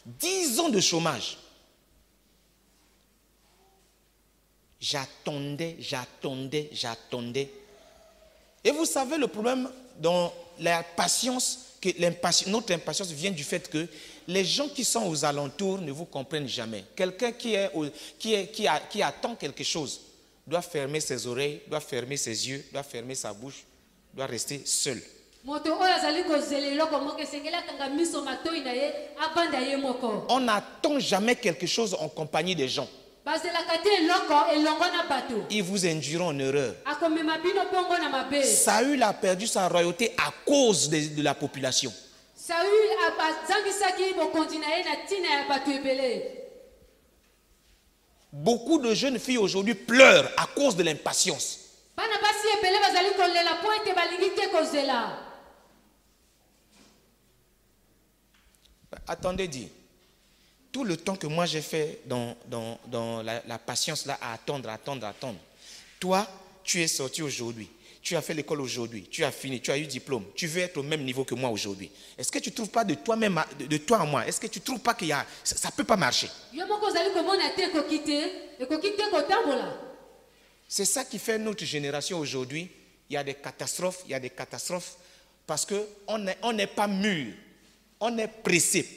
10 ans de chômage. J'attendais. Et vous savez le problème dans la patience, notre impatience vient du fait que les gens qui sont aux alentours ne vous comprennent jamais. Quelqu'un qui attend quelque chose doit fermer ses oreilles, doit fermer ses yeux, doit fermer sa bouche, doit rester seul. On n'attend jamais quelque chose en compagnie des gens. Ils vous induiront en erreur. Saül a perdu sa royauté à cause de la population. Beaucoup de jeunes filles aujourd'hui pleurent à cause de l'impatience. Attendez, dit. Tout le temps que moi j'ai fait dans la patience là, à attendre. Toi, tu es sorti aujourd'hui. Tu as fait l'école aujourd'hui. Tu as fini. Tu as eu diplôme. Tu veux être au même niveau que moi aujourd'hui. Est-ce que tu ne trouves pas de toi-même, de toi à moi, est-ce que tu ne trouves pas que ça ne peut pas marcher? C'est ça qui fait notre génération aujourd'hui. Il il y a des catastrophes, parce qu'on n'est pas mûr. On est pressé.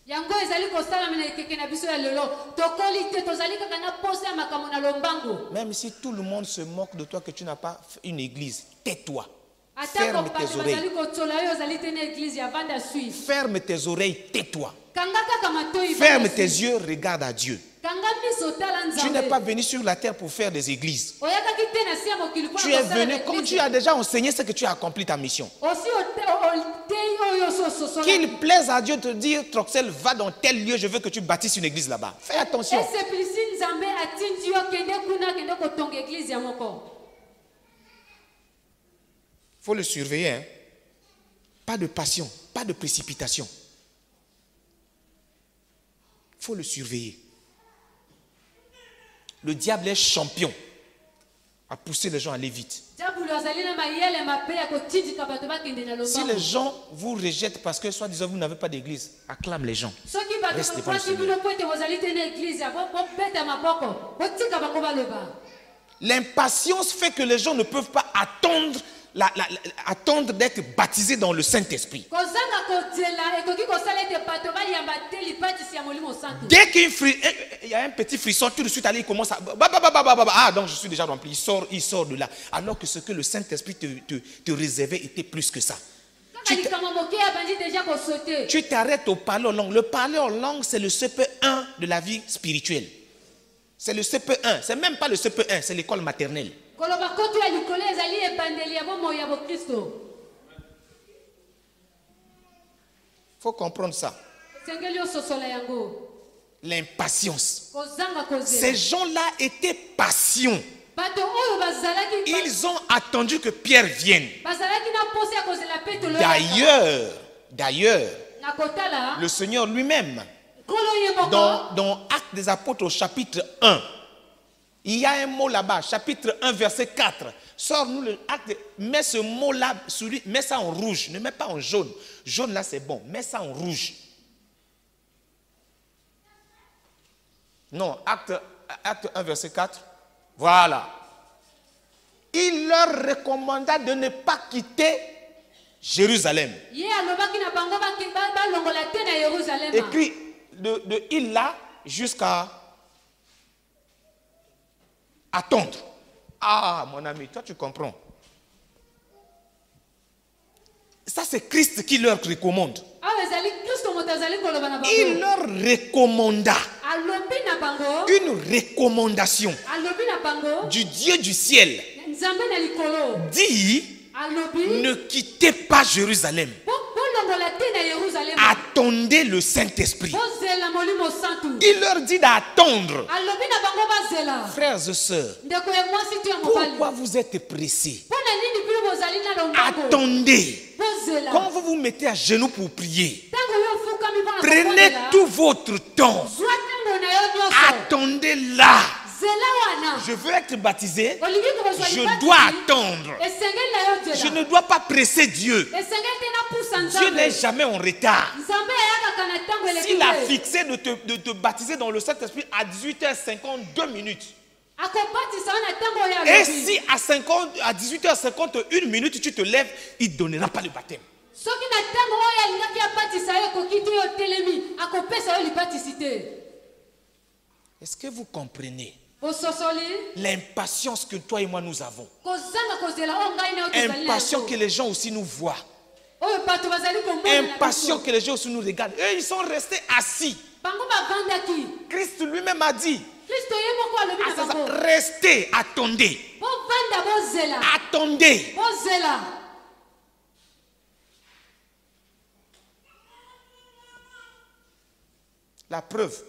Yango ezali kosala mena ekeke na biso ya lelo tokoli te tozali kaka na pose ya makambo na lombango. Même si tout le monde se moque de toi que tu n'as pas une église, tais-toi. Atako Ferme tes oreilles. bazali kotola yo ezali te na église ya vanda suisse. Ferme tes oreilles, tais-toi. Kanga kaka matoi Ferme tes yeux, regarde à Dieu. Kanga miso tala nzambe. Tu n'es pas venu sur la terre pour faire des églises. Oyaka ki te na sia mokili kwa Tu es venu, comme tu as déjà enseigné ce que tu as accompli ta mission. Aussi oyo so Qu'il plaise à Dieu de te dire, Troxel, va dans tel lieu, je veux que tu bâtisses une église là-bas. Fais attention. Ese plisine nzambe atindi yo kende kuna kende kotonga église ya moko. Faut le surveiller, hein. Pas de passion, pas de précipitation. Faut le surveiller. Le diable est champion à pousser les gens à aller vite. Si les gens vous rejettent parce que soi-disant vous n'avez pas d'église, acclame les gens. Reste devant le Seigneur. L'impatience fait que les gens ne peuvent pas attendre d'être baptisés dans le Saint-Esprit. Dès qu'il y a un petit frisson, tout de suite, il commence à... Ah, donc je suis déjà rempli. Il sort de là. Alors que ce que le Saint-Esprit te réservait était plus que ça. Tu t'arrêtes au parler en langue. Le parler en langue, c'est le CP1 de la vie spirituelle. C'est le CP1. C'est même pas le CP1, c'est l'école maternelle. Il faut comprendre ça. L'impatience. Ces gens-là étaient patients. Ils ont attendu que Pierre vienne. D'ailleurs, le Seigneur lui-même, dans Actes des Apôtres au chapitre 1, il y a un mot là-bas, chapitre 1, verset 4. Sors-nous le acte, mets ce mot-là, mets ça en rouge, ne mets pas en jaune. Jaune là c'est bon, mets ça en rouge. Non, acte 1, verset 4. Voilà. Il leur recommanda de ne pas quitter Jérusalem. Écrit de il là jusqu'à attendre. Ah, mon ami, toi tu comprends. Ça c'est Christ qui leur recommande. Il leur recommanda une recommandation du Dieu du ciel. Dit, ne quittez pas Jérusalem. Attendez le Saint-Esprit. Il leur dit d'attendre. Frères et sœurs, pourquoi vous êtes pressés? Attendez. Quand vous vous mettez à genoux pour prier, prenez tout votre temps. Attendez là. Je veux être baptisé. Je dois attendre. Je ne dois pas presser Dieu. Dieu n'est jamais en retard. S'il a fixé de te baptiser dans le Saint-Esprit à 18h52 minutes. Et si à 18h51 minutes tu te lèves, il ne donnera pas le baptême. Est-ce que vous comprenez l'impatience que toi et moi nous avons? Impatient que les gens aussi nous voient. Impatient que les gens aussi nous regardent. Eux, ils sont restés assis. Christ lui-même a dit, restez, attendez. Attendez. La preuve,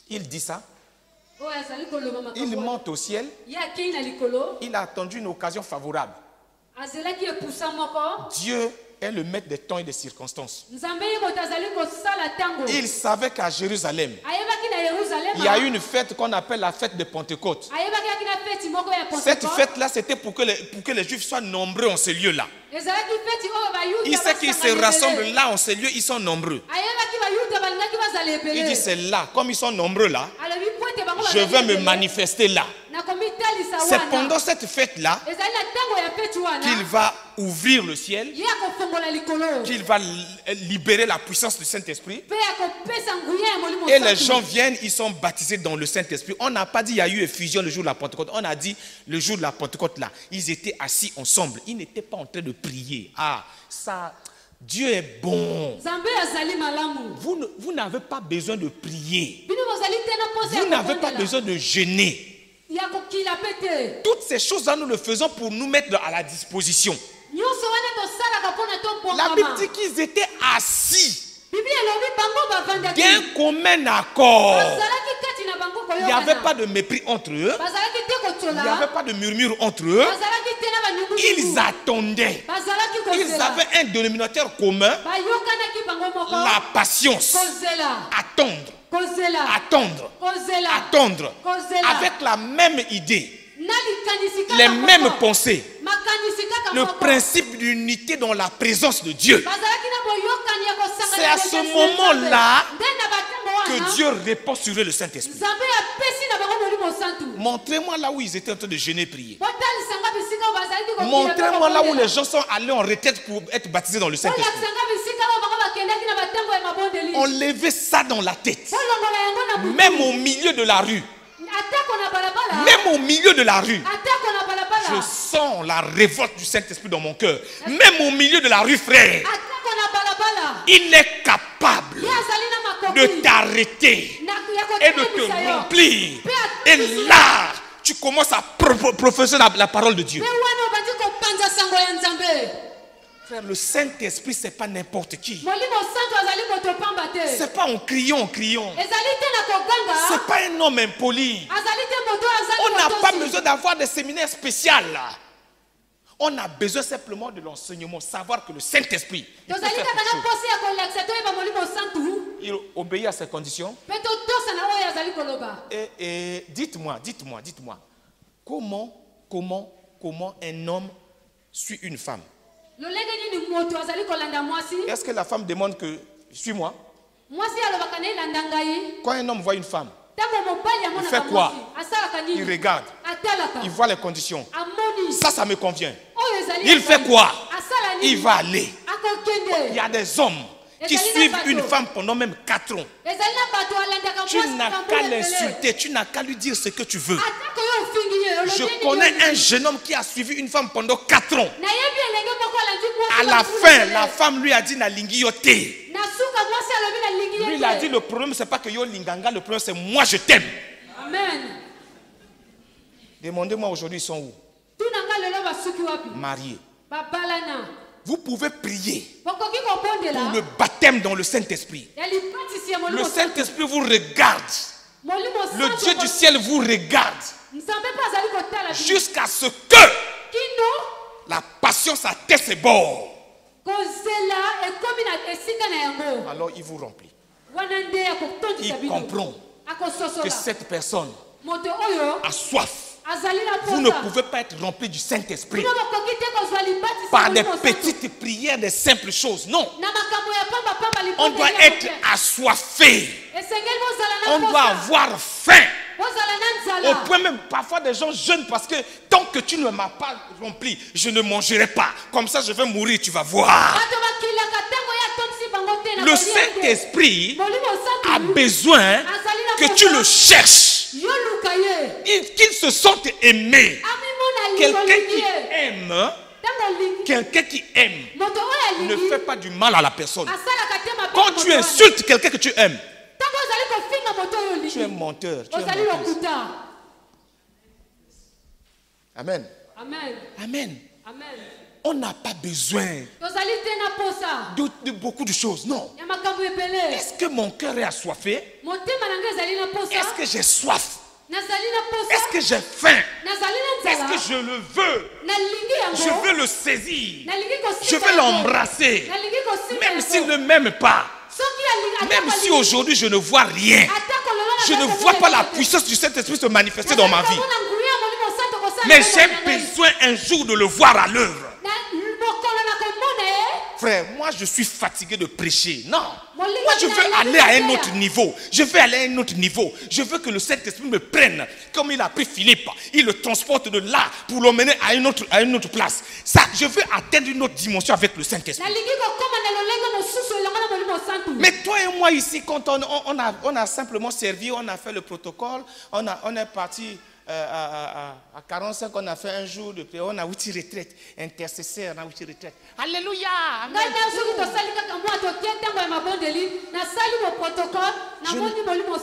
il dit ça. Il monte au ciel. Il a attendu une occasion favorable. Dieu est le maître des temps et des circonstances. Il savait qu'à Jérusalem, il y a une fête qu'on appelle la fête de Pentecôte. Cette fête-là, c'était pour que les Juifs soient nombreux en ce lieu-là. Il sait qu'ils se rassemblent là en ce lieu, ils sont nombreux. Il dit c'est là, comme ils sont nombreux là, je vais me manifester là. C'est pendant cette fête-là qu'il va ouvrir le ciel, qu'il va libérer la puissance du Saint-Esprit. Et les gens viennent, ils sont baptisés dans le Saint-Esprit. On n'a pas dit qu'il y a eu effusion le jour de la Pentecôte. On a dit le jour de la Pentecôte là, ils étaient assis ensemble. Ils n'étaient pas en train de prier. Ah, ça, Dieu est bon. Vous n'avez pas besoin de prier. Vous n'avez pas besoin de jeûner. Toutes ces choses-là, nous le faisons pour nous mettre à la disposition. La Bible dit qu'ils étaient assis d'un commun accord. Il n'y avait pas de mépris entre eux. Il n'y avait pas de murmure entre eux. Ils attendaient. Ils avaient un dénominateur commun. La patience. Attendre. Avec la même idée. Les mêmes pensées. Le principe d'unité dans la présence de Dieu. C'est à ce moment-là que Dieu répand sur eux le Saint-Esprit. Montrez-moi là où ils étaient en train de jeûner et prier. Montrez-moi là où les gens sont allés en retraite pour être baptisés dans le Saint-Esprit. On levait ça dans la tête. Même au milieu de la rue. Même au milieu de la rue. Je sens la révolte du Saint-Esprit dans mon cœur. Même au milieu de la rue, frère. Il est capable de t'arrêter et de te remplir. Et là, tu commences à professer la parole de Dieu. Frère, le Saint-Esprit, ce n'est pas n'importe qui. Ce n'est pas en criant. Ce n'est pas un homme impoli. On n'a pas besoin d'avoir des séminaires spéciaux. On a besoin simplement de l'enseignement, savoir que le Saint-Esprit, il obéit à ses conditions. Et dites-moi, comment un homme suit une femme? Est-ce que la femme demande que suis-moi? Quand un homme voit une femme, il fait quoi? Il regarde. Il voit les conditions. Ça me convient. Il fait quoi? Il va aller. Il y a des hommes qui suivent une femme pendant même 4 ans. Tu n'as qu'à l'insulter, tu n'as qu'à lui dire ce que tu veux. Je connais un jeune homme qui a suivi une femme pendant 4 ans. À la fin, la femme lui a dit Nalingi yote. Lui, il a dit le problème, c'est pas que yo linganga, le problème, c'est moi, je t'aime. Amen. Demandez-moi aujourd'hui, ils sont où? Mariés. Vous pouvez prier pour le baptême dans le Saint-Esprit. Le Saint-Esprit vous regarde. Le Dieu du ciel vous regarde. Jusqu'à ce que la patience atteigne ses bords. Alors il vous remplit. Il comprend que cette personne a soif. Vous ne pouvez pas être rempli du Saint-Esprit par des petites prières, des simples choses. Non. On doit être assoiffé. On doit avoir faim. Au point même, parfois des gens jeûnent parce que tant que tu ne m'as pas rempli, je ne mangerai pas. Comme ça, je vais mourir, tu vas voir. Le Saint-Esprit a besoin que tu le cherches. Qu'il se sente aimé. Quelqu'un qui aime ne fait pas du mal à la personne. Quand tu insultes quelqu'un que tu aimes, tu es menteur. Amen. Amen. On n'a pas besoin de beaucoup de choses. Non. Est-ce que mon cœur est assoiffé? Est-ce que j'ai soif? Est-ce que j'ai faim? Est-ce que je le veux? Je veux le saisir. Je veux l'embrasser. Même s'il ne m'aime pas. Même si aujourd'hui je ne vois rien. Je ne vois pas la puissance du Saint-Esprit se manifester dans ma vie. Mais j'ai besoin un jour de le voir à l'œuvre. frère, moi je suis fatigué de prêcher. Non. Moi je veux aller à un autre niveau. Je veux aller à un autre niveau. Je veux que le Saint-Esprit me prenne, comme il a pris Philippe. Il le transporte de là pour l'emmener à une autre place. Ça, je veux atteindre une autre dimension avec le Saint-Esprit. Mais toi et moi ici, quand on a simplement servi, on a fait le protocole, on est parti à 45, on a fait un jour de prière, on a outil retraite, intercesseur, on a outil retraite. Alléluia! Amen.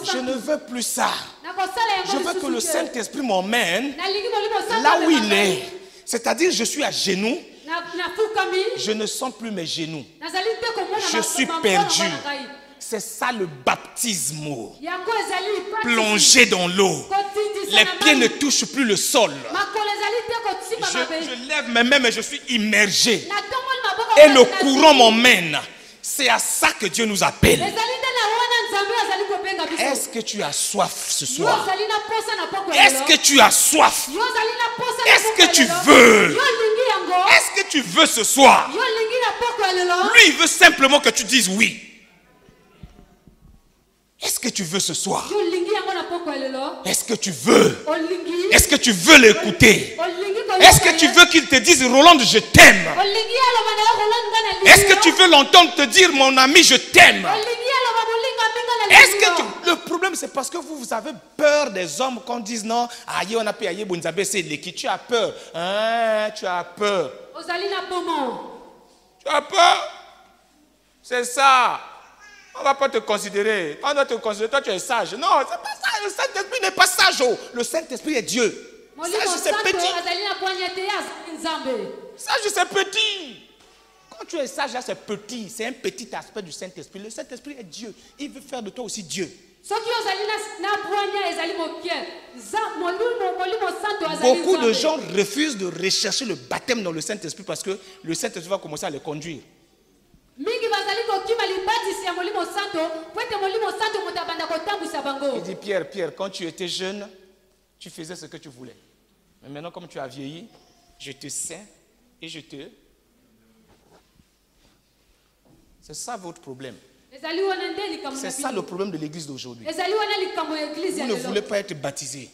Je ne veux plus ça. Je veux que le Saint-Esprit m'emmène là où il est. C'est-à-dire, je suis à genoux. Je ne sens plus mes genoux. Je suis perdu. C'est ça le baptisme. Plongé dans l'eau. Les pieds ne touchent plus le sol. Je lève mes mains mais je suis immergé. Et le courant m'emmène. C'est à ça que Dieu nous appelle. Est-ce que tu as soif ce soir? Est-ce que tu as soif? Est-ce que tu veux? Est-ce que tu veux ce soir? Lui, il veut simplement que tu dises oui. Est-ce que tu veux ce soir? Est-ce que tu veux? Est-ce que tu veux l'écouter? Est-ce que tu veux qu'il te dise Roland, je t'aime? Est-ce que tu veux l'entendre te dire mon ami, je t'aime? Est-ce que le problème c'est parce que vous avez peur des hommes qu'on dise non, aïe on a payé aïe bonzabe c'est l'équipe. Tu as peur, hein? Tu as peur. Tu as peur? C'est ça. On ne va pas te considérer. On doit te considérer, toi tu es sage. Non, c'est pas ça. Le Saint-Esprit n'est pas sage. Le Saint-Esprit est Dieu. Sage c'est petit. Sage c'est petit. Quand tu es sage, là c'est petit. C'est un petit aspect du Saint-Esprit. Le Saint-Esprit est Dieu. Il veut faire de toi aussi Dieu. Beaucoup de gens refusent de rechercher le baptême dans le Saint-Esprit parce que le Saint-Esprit va commencer à les conduire. Il dit Pierre, quand tu étais jeune, tu faisais ce que tu voulais. Mais maintenant, comme tu as vieilli, je te sais et je te... C'est ça votre problème. C'est ça le problème de l'église d'aujourd'hui. Vous ne voulez pas être baptisé.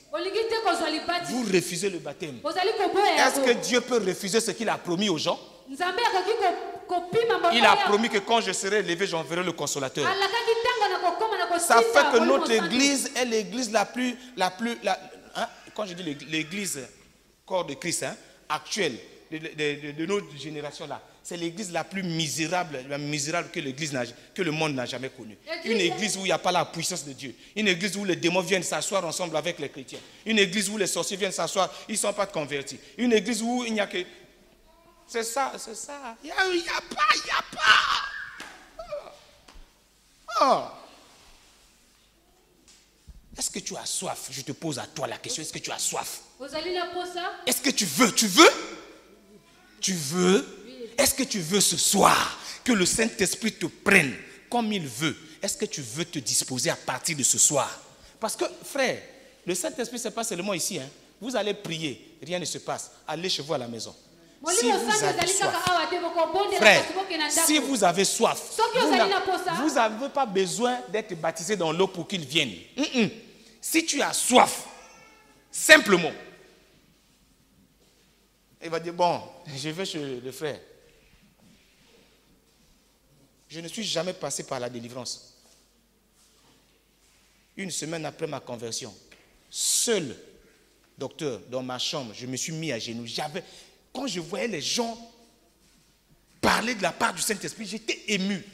Vous refusez le baptême. Est-ce que Dieu peut refuser ce qu'il a promis aux gens? Il a promis que quand je serai élevé, j'enverrai le consolateur. Ça fait que notre église est l'église quand je dis l'église corps de Christ, actuelle, de notre génération là, c'est l'église la plus misérable que le monde n'a jamais connue. Une église où il n'y a pas la puissance de Dieu. Une église où les démons viennent s'asseoir ensemble avec les chrétiens. Une église où les sorciers viennent s'asseoir, ils ne sont pas convertis. Une église où il n'y a que... C'est ça. Il n'y a pas. Oh. Est-ce que tu as soif? Je te pose à toi la question. Est-ce que tu as soif? Est-ce que tu veux? Tu veux? Est-ce que tu veux ce soir que le Saint-Esprit te prenne comme il veut? Est-ce que tu veux te disposer à partir de ce soir? Parce que, frère, le Saint-Esprit, ce n'est pas seulement ici. Vous allez prier, rien ne se passe. Allez chez vous à la maison. Si vous avez soif, frère, si vous avez soif, vous n'avez pas besoin d'être baptisé dans l'eau pour qu'il vienne. Si tu as soif, simplement, il va dire, bon, je vais chez le frère. Je ne suis jamais passé par la délivrance. Une semaine après ma conversion, seul, docteur, dans ma chambre, je me suis mis à genoux. Quand je voyais les gens parler de la part du Saint-Esprit, j'étais ému.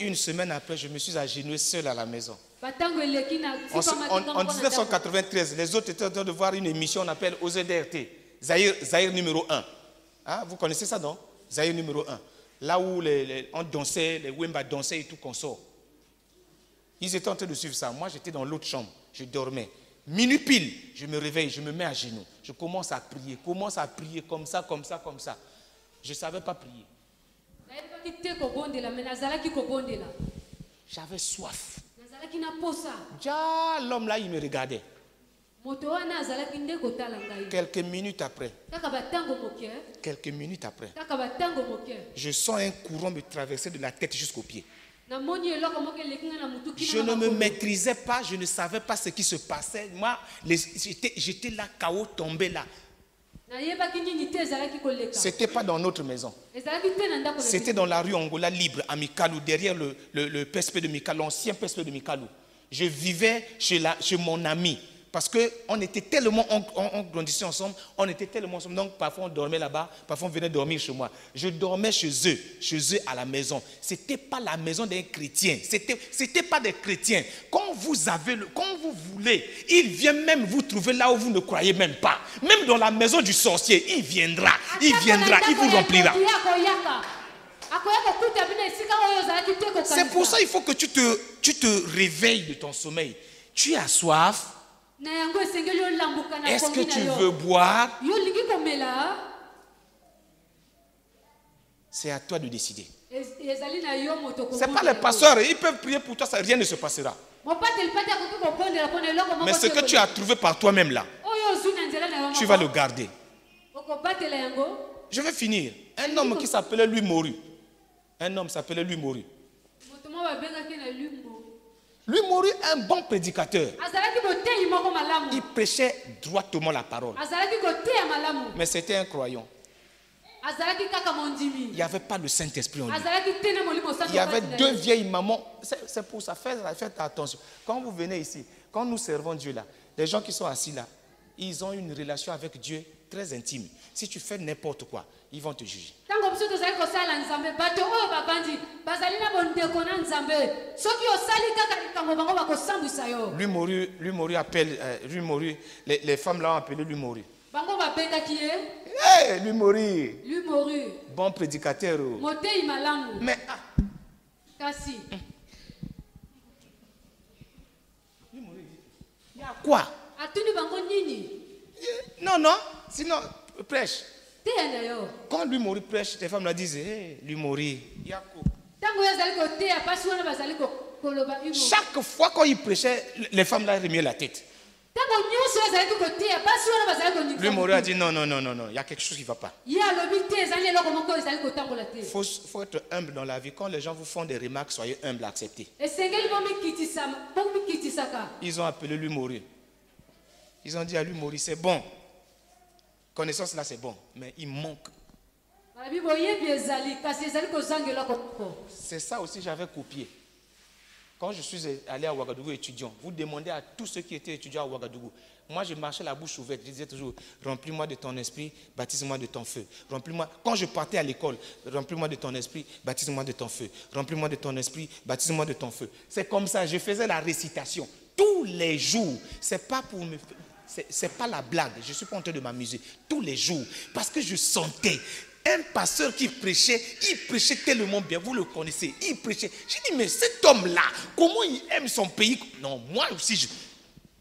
Une semaine après, je me suis agenouillé seul à la maison. En 1993, les autres étaient en train de voir une émission qu'on appelle OZRT, Zaïre numéro 1. Vous connaissez ça, non? Zaïre numéro 1. Là où on dansait, les Wemba dansaient et tout qu'on sort. Ils étaient en train de suivre ça. Moi, j'étais dans l'autre chambre. Je dormais. Minuit pile, je me réveille, je me mets à genoux. Je commence à prier comme ça. Je ne savais pas prier. J'avais soif. L'homme là, il me regardait. Quelques minutes après, je sens un courant me traverser de la tête jusqu'aux pieds. Je ne me maîtrisais pas, je ne savais pas ce qui se passait. Moi, j'étais là, KO, tombé là. C'était pas dans notre maison. C'était dans la rue Angola Libre, à Mikalou, derrière le PSP de Mikalou, l'ancien PSP de Mikalou. Je vivais chez mon ami. Parce qu'on était tellement, on grandissait ensemble, on était tellement ensemble. Donc parfois on dormait là-bas, parfois on venait dormir chez moi. Je dormais chez eux à la maison. Ce n'était pas la maison d'un chrétien. C'était pas des chrétiens. Quand vous voulez, il vient même vous trouver là où vous ne croyez même pas. Même dans la maison du sorcier, il viendra, il vous remplira. C'est pour ça qu'il faut que tu te réveilles de ton sommeil. Tu as soif. Est-ce que tu veux boire? C'est à toi de décider. Ce n'est pas les pasteurs, ils peuvent prier pour toi, rien ne se passera. Mais ce que tu as trouvé par toi-même là, tu vas le garder. Je vais finir. Un homme qui s'appelait Louis Moru. Louis Moru est un bon prédicateur. Il prêchait droitement la parole. Mais c'était un croyant. Il n'y avait pas le Saint-Esprit en lui. Il y avait deux vieilles mamans. C'est pour ça, faites attention. Quand vous venez ici, quand nous servons Dieu là, les gens qui sont assis là, ils ont une relation avec Dieu très intime. Si tu fais n'importe quoi, ils vont te juger. Lui Moru appelle, les femmes là ont appelé lui Moru. Hey, lui Moru. Bon prédicateur. Mais il y a quoi? Non, sinon prêche. Quand lui Moru prêche, les femmes la disent, hey, lui Moru, il y a quoi? Chaque fois quand il prêchait, les femmes là remuaient la tête. Lui Moru a dit non, il y a quelque chose qui ne va pas. Il faut être humble dans la vie. Quand les gens vous font des remarques, soyez humble, acceptez. Ils ont appelé lui Moru. Ils ont dit à lui Moru, c'est bon. Connaissance là c'est bon, mais il manque. C'est ça aussi j'avais copié. Quand je suis allé à Ouagadougou étudiant, vous demandez à tous ceux qui étaient étudiants à Ouagadougou. Moi je marchais la bouche ouverte, je disais toujours, remplis-moi de ton esprit, baptise-moi de ton feu. Remplis-moi. Quand je partais à l'école, remplis-moi de ton esprit, baptise-moi de ton feu. Remplis-moi de ton esprit, baptise-moi de ton feu. C'est comme ça, je faisais la récitation tous les jours. C'est pas pour me... C'est pas la blague, je ne suis pas en train de m'amuser. Tous les jours, parce que je sentais un pasteur qui prêchait, il prêchait tellement bien, vous le connaissez, il prêchait. J'ai dit, mais cet homme-là, comment il aime son pays? Non, moi aussi, je...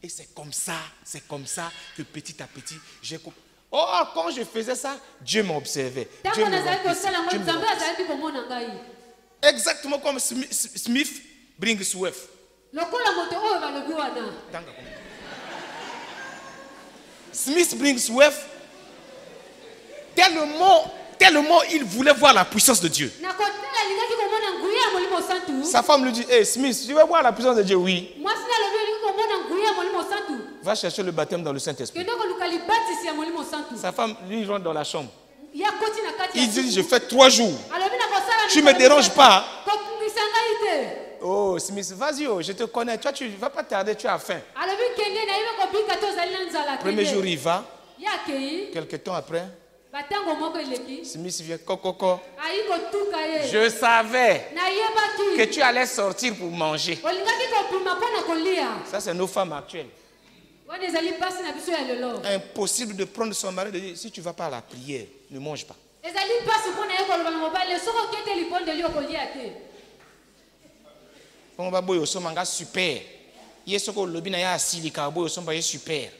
Et c'est comme ça que petit à petit, j'ai compris. Oh, quand je faisais ça, Dieu m'observait. Exactement comme Smith Bringsworth. Smith Bringsworth, tellement il voulait voir la puissance de Dieu. Sa femme lui dit, hey Smith, tu veux voir la puissance de Dieu? Oui. Va chercher le baptême dans le Saint-Esprit. Sa femme lui rentre dans la chambre. Il dit, je fais 3 jours. Tu ne me déranges pas. Oh Smith, vas-y, je te connais. Toi, tu ne vas pas tarder, tu as faim. Premier jour, il va. Quelques temps après, Smith vient, coco. Je savais que tu allais sortir pour manger. Ça, c'est nos femmes actuelles. Impossible de prendre son mari et de dire, si tu ne vas pas à la prière, ne mange pas. On va boire au sommet, super. Il y a le lobby na silica boire au sommet, super.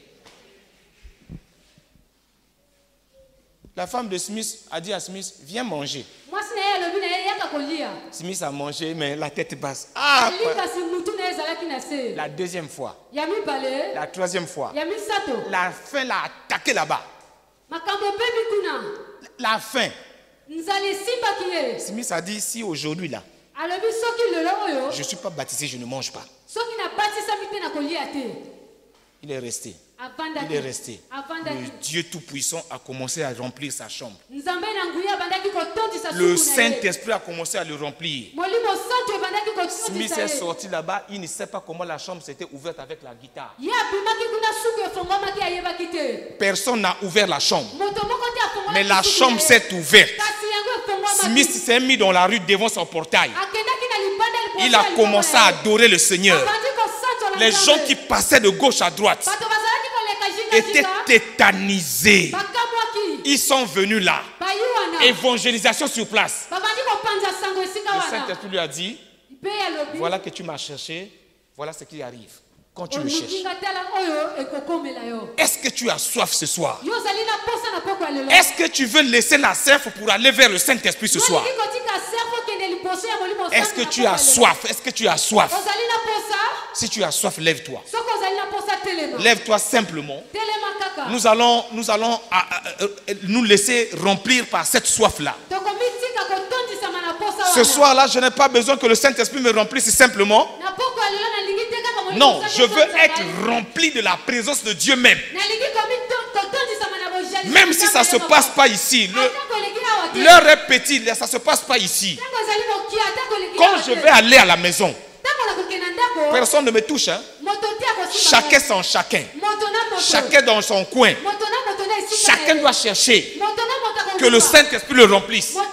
La femme de Smith a dit à Smith, viens manger. mwasi na ye alobi na ye yaka kolia Smith a mangé, mais la tête basse. Ah, ali kasi mutu na ye ezalaki na se la deuxième fois, ya mibale la troisième fois, ya misato la faim l'a attaqué là-bas. makambo ebebi kuna La faim. nzala esimbaki ye Smith a dit, si aujourd'hui là, alobi soki lelo oyo je ne suis pas baptisé, je ne mange pas. soki nabatisami te na kolia te Il est resté. avandaki Il est resté. avandaki Le Dieu Tout-Puissant a commencé à remplir sa chambre. nzambe na nguya abandaki kotondisa Le suku na ye Saint-Esprit a commencé à le remplir. molimo santo ebandaki Smith kotondisa est ye sorti là-bas, il ne sait pas comment la chambre s'était ouverte avec la guitare. ye abimaki kuna suku efongwamaki ayebaki te Personne n'a ouvert la chambre. moto moko te afongwamaki Mais la suku na chambre ye. s'est ouverte. kasi yango Smith efongwamaki s'est mis dans la rue devant son portail. akendaki na libanda liboso Il ya a libongo commencé na à ye. adorer le Seigneur. abandi kosantola Les Nzambe. gens qui passaient de gauche à droite bato bazalaki koleka étaient jingajinga tétanisés. bakamwaki Ils sont venus là. bayi wana Évangélisation sur place. babandi kopanza sango esika Le wana Saint-Esprit lui a dit, mpe alobi voilà que tu m'as cherché, voilà ce qui arrive quand tu me cherches. olukinga tala oyo ekokomela yo Est-ce que tu as soif ce soir? yo ozali na posa na poko ya lelo Est-ce que tu veux laisser la serve pour aller vers le Saint-Esprit ce soir? olingi kotika servo kende liboso ya molimo Est-ce que tu as soif? Est-ce que tu as soif? ozali na posa Si tu as soif, lève-toi. soki ozali na posa telema Lève-toi simplement. telema kaka Nous allons nous laisser remplir par cette soif-là. tokomitika kotondisama na posa Ce soir-là, je n'ai pas besoin que le Saint-Esprit me remplisse simplement. na poko ya lelo nalingi te kaka molimo Non, sango je veux etondisa être ngai. rempli de la présence de Dieu même. nalingi kotondisama na bojali Même si ça ne se passe pas ici. atako eleki awa te L'heure est petite, ça ne se passe pas ici. ntango ezali mokia atako eleki Quand awa je te. vais aller à la maison, ntango nakokenda ndako personne ne me touche. Hein. moto te akosimba Chacun sans chacun. moto na moto Chacun dans son coin. moto na moto na esika na Chacun ye. doit chercher moto na moto que le akokufa. Saint-Esprit le remplisse. moto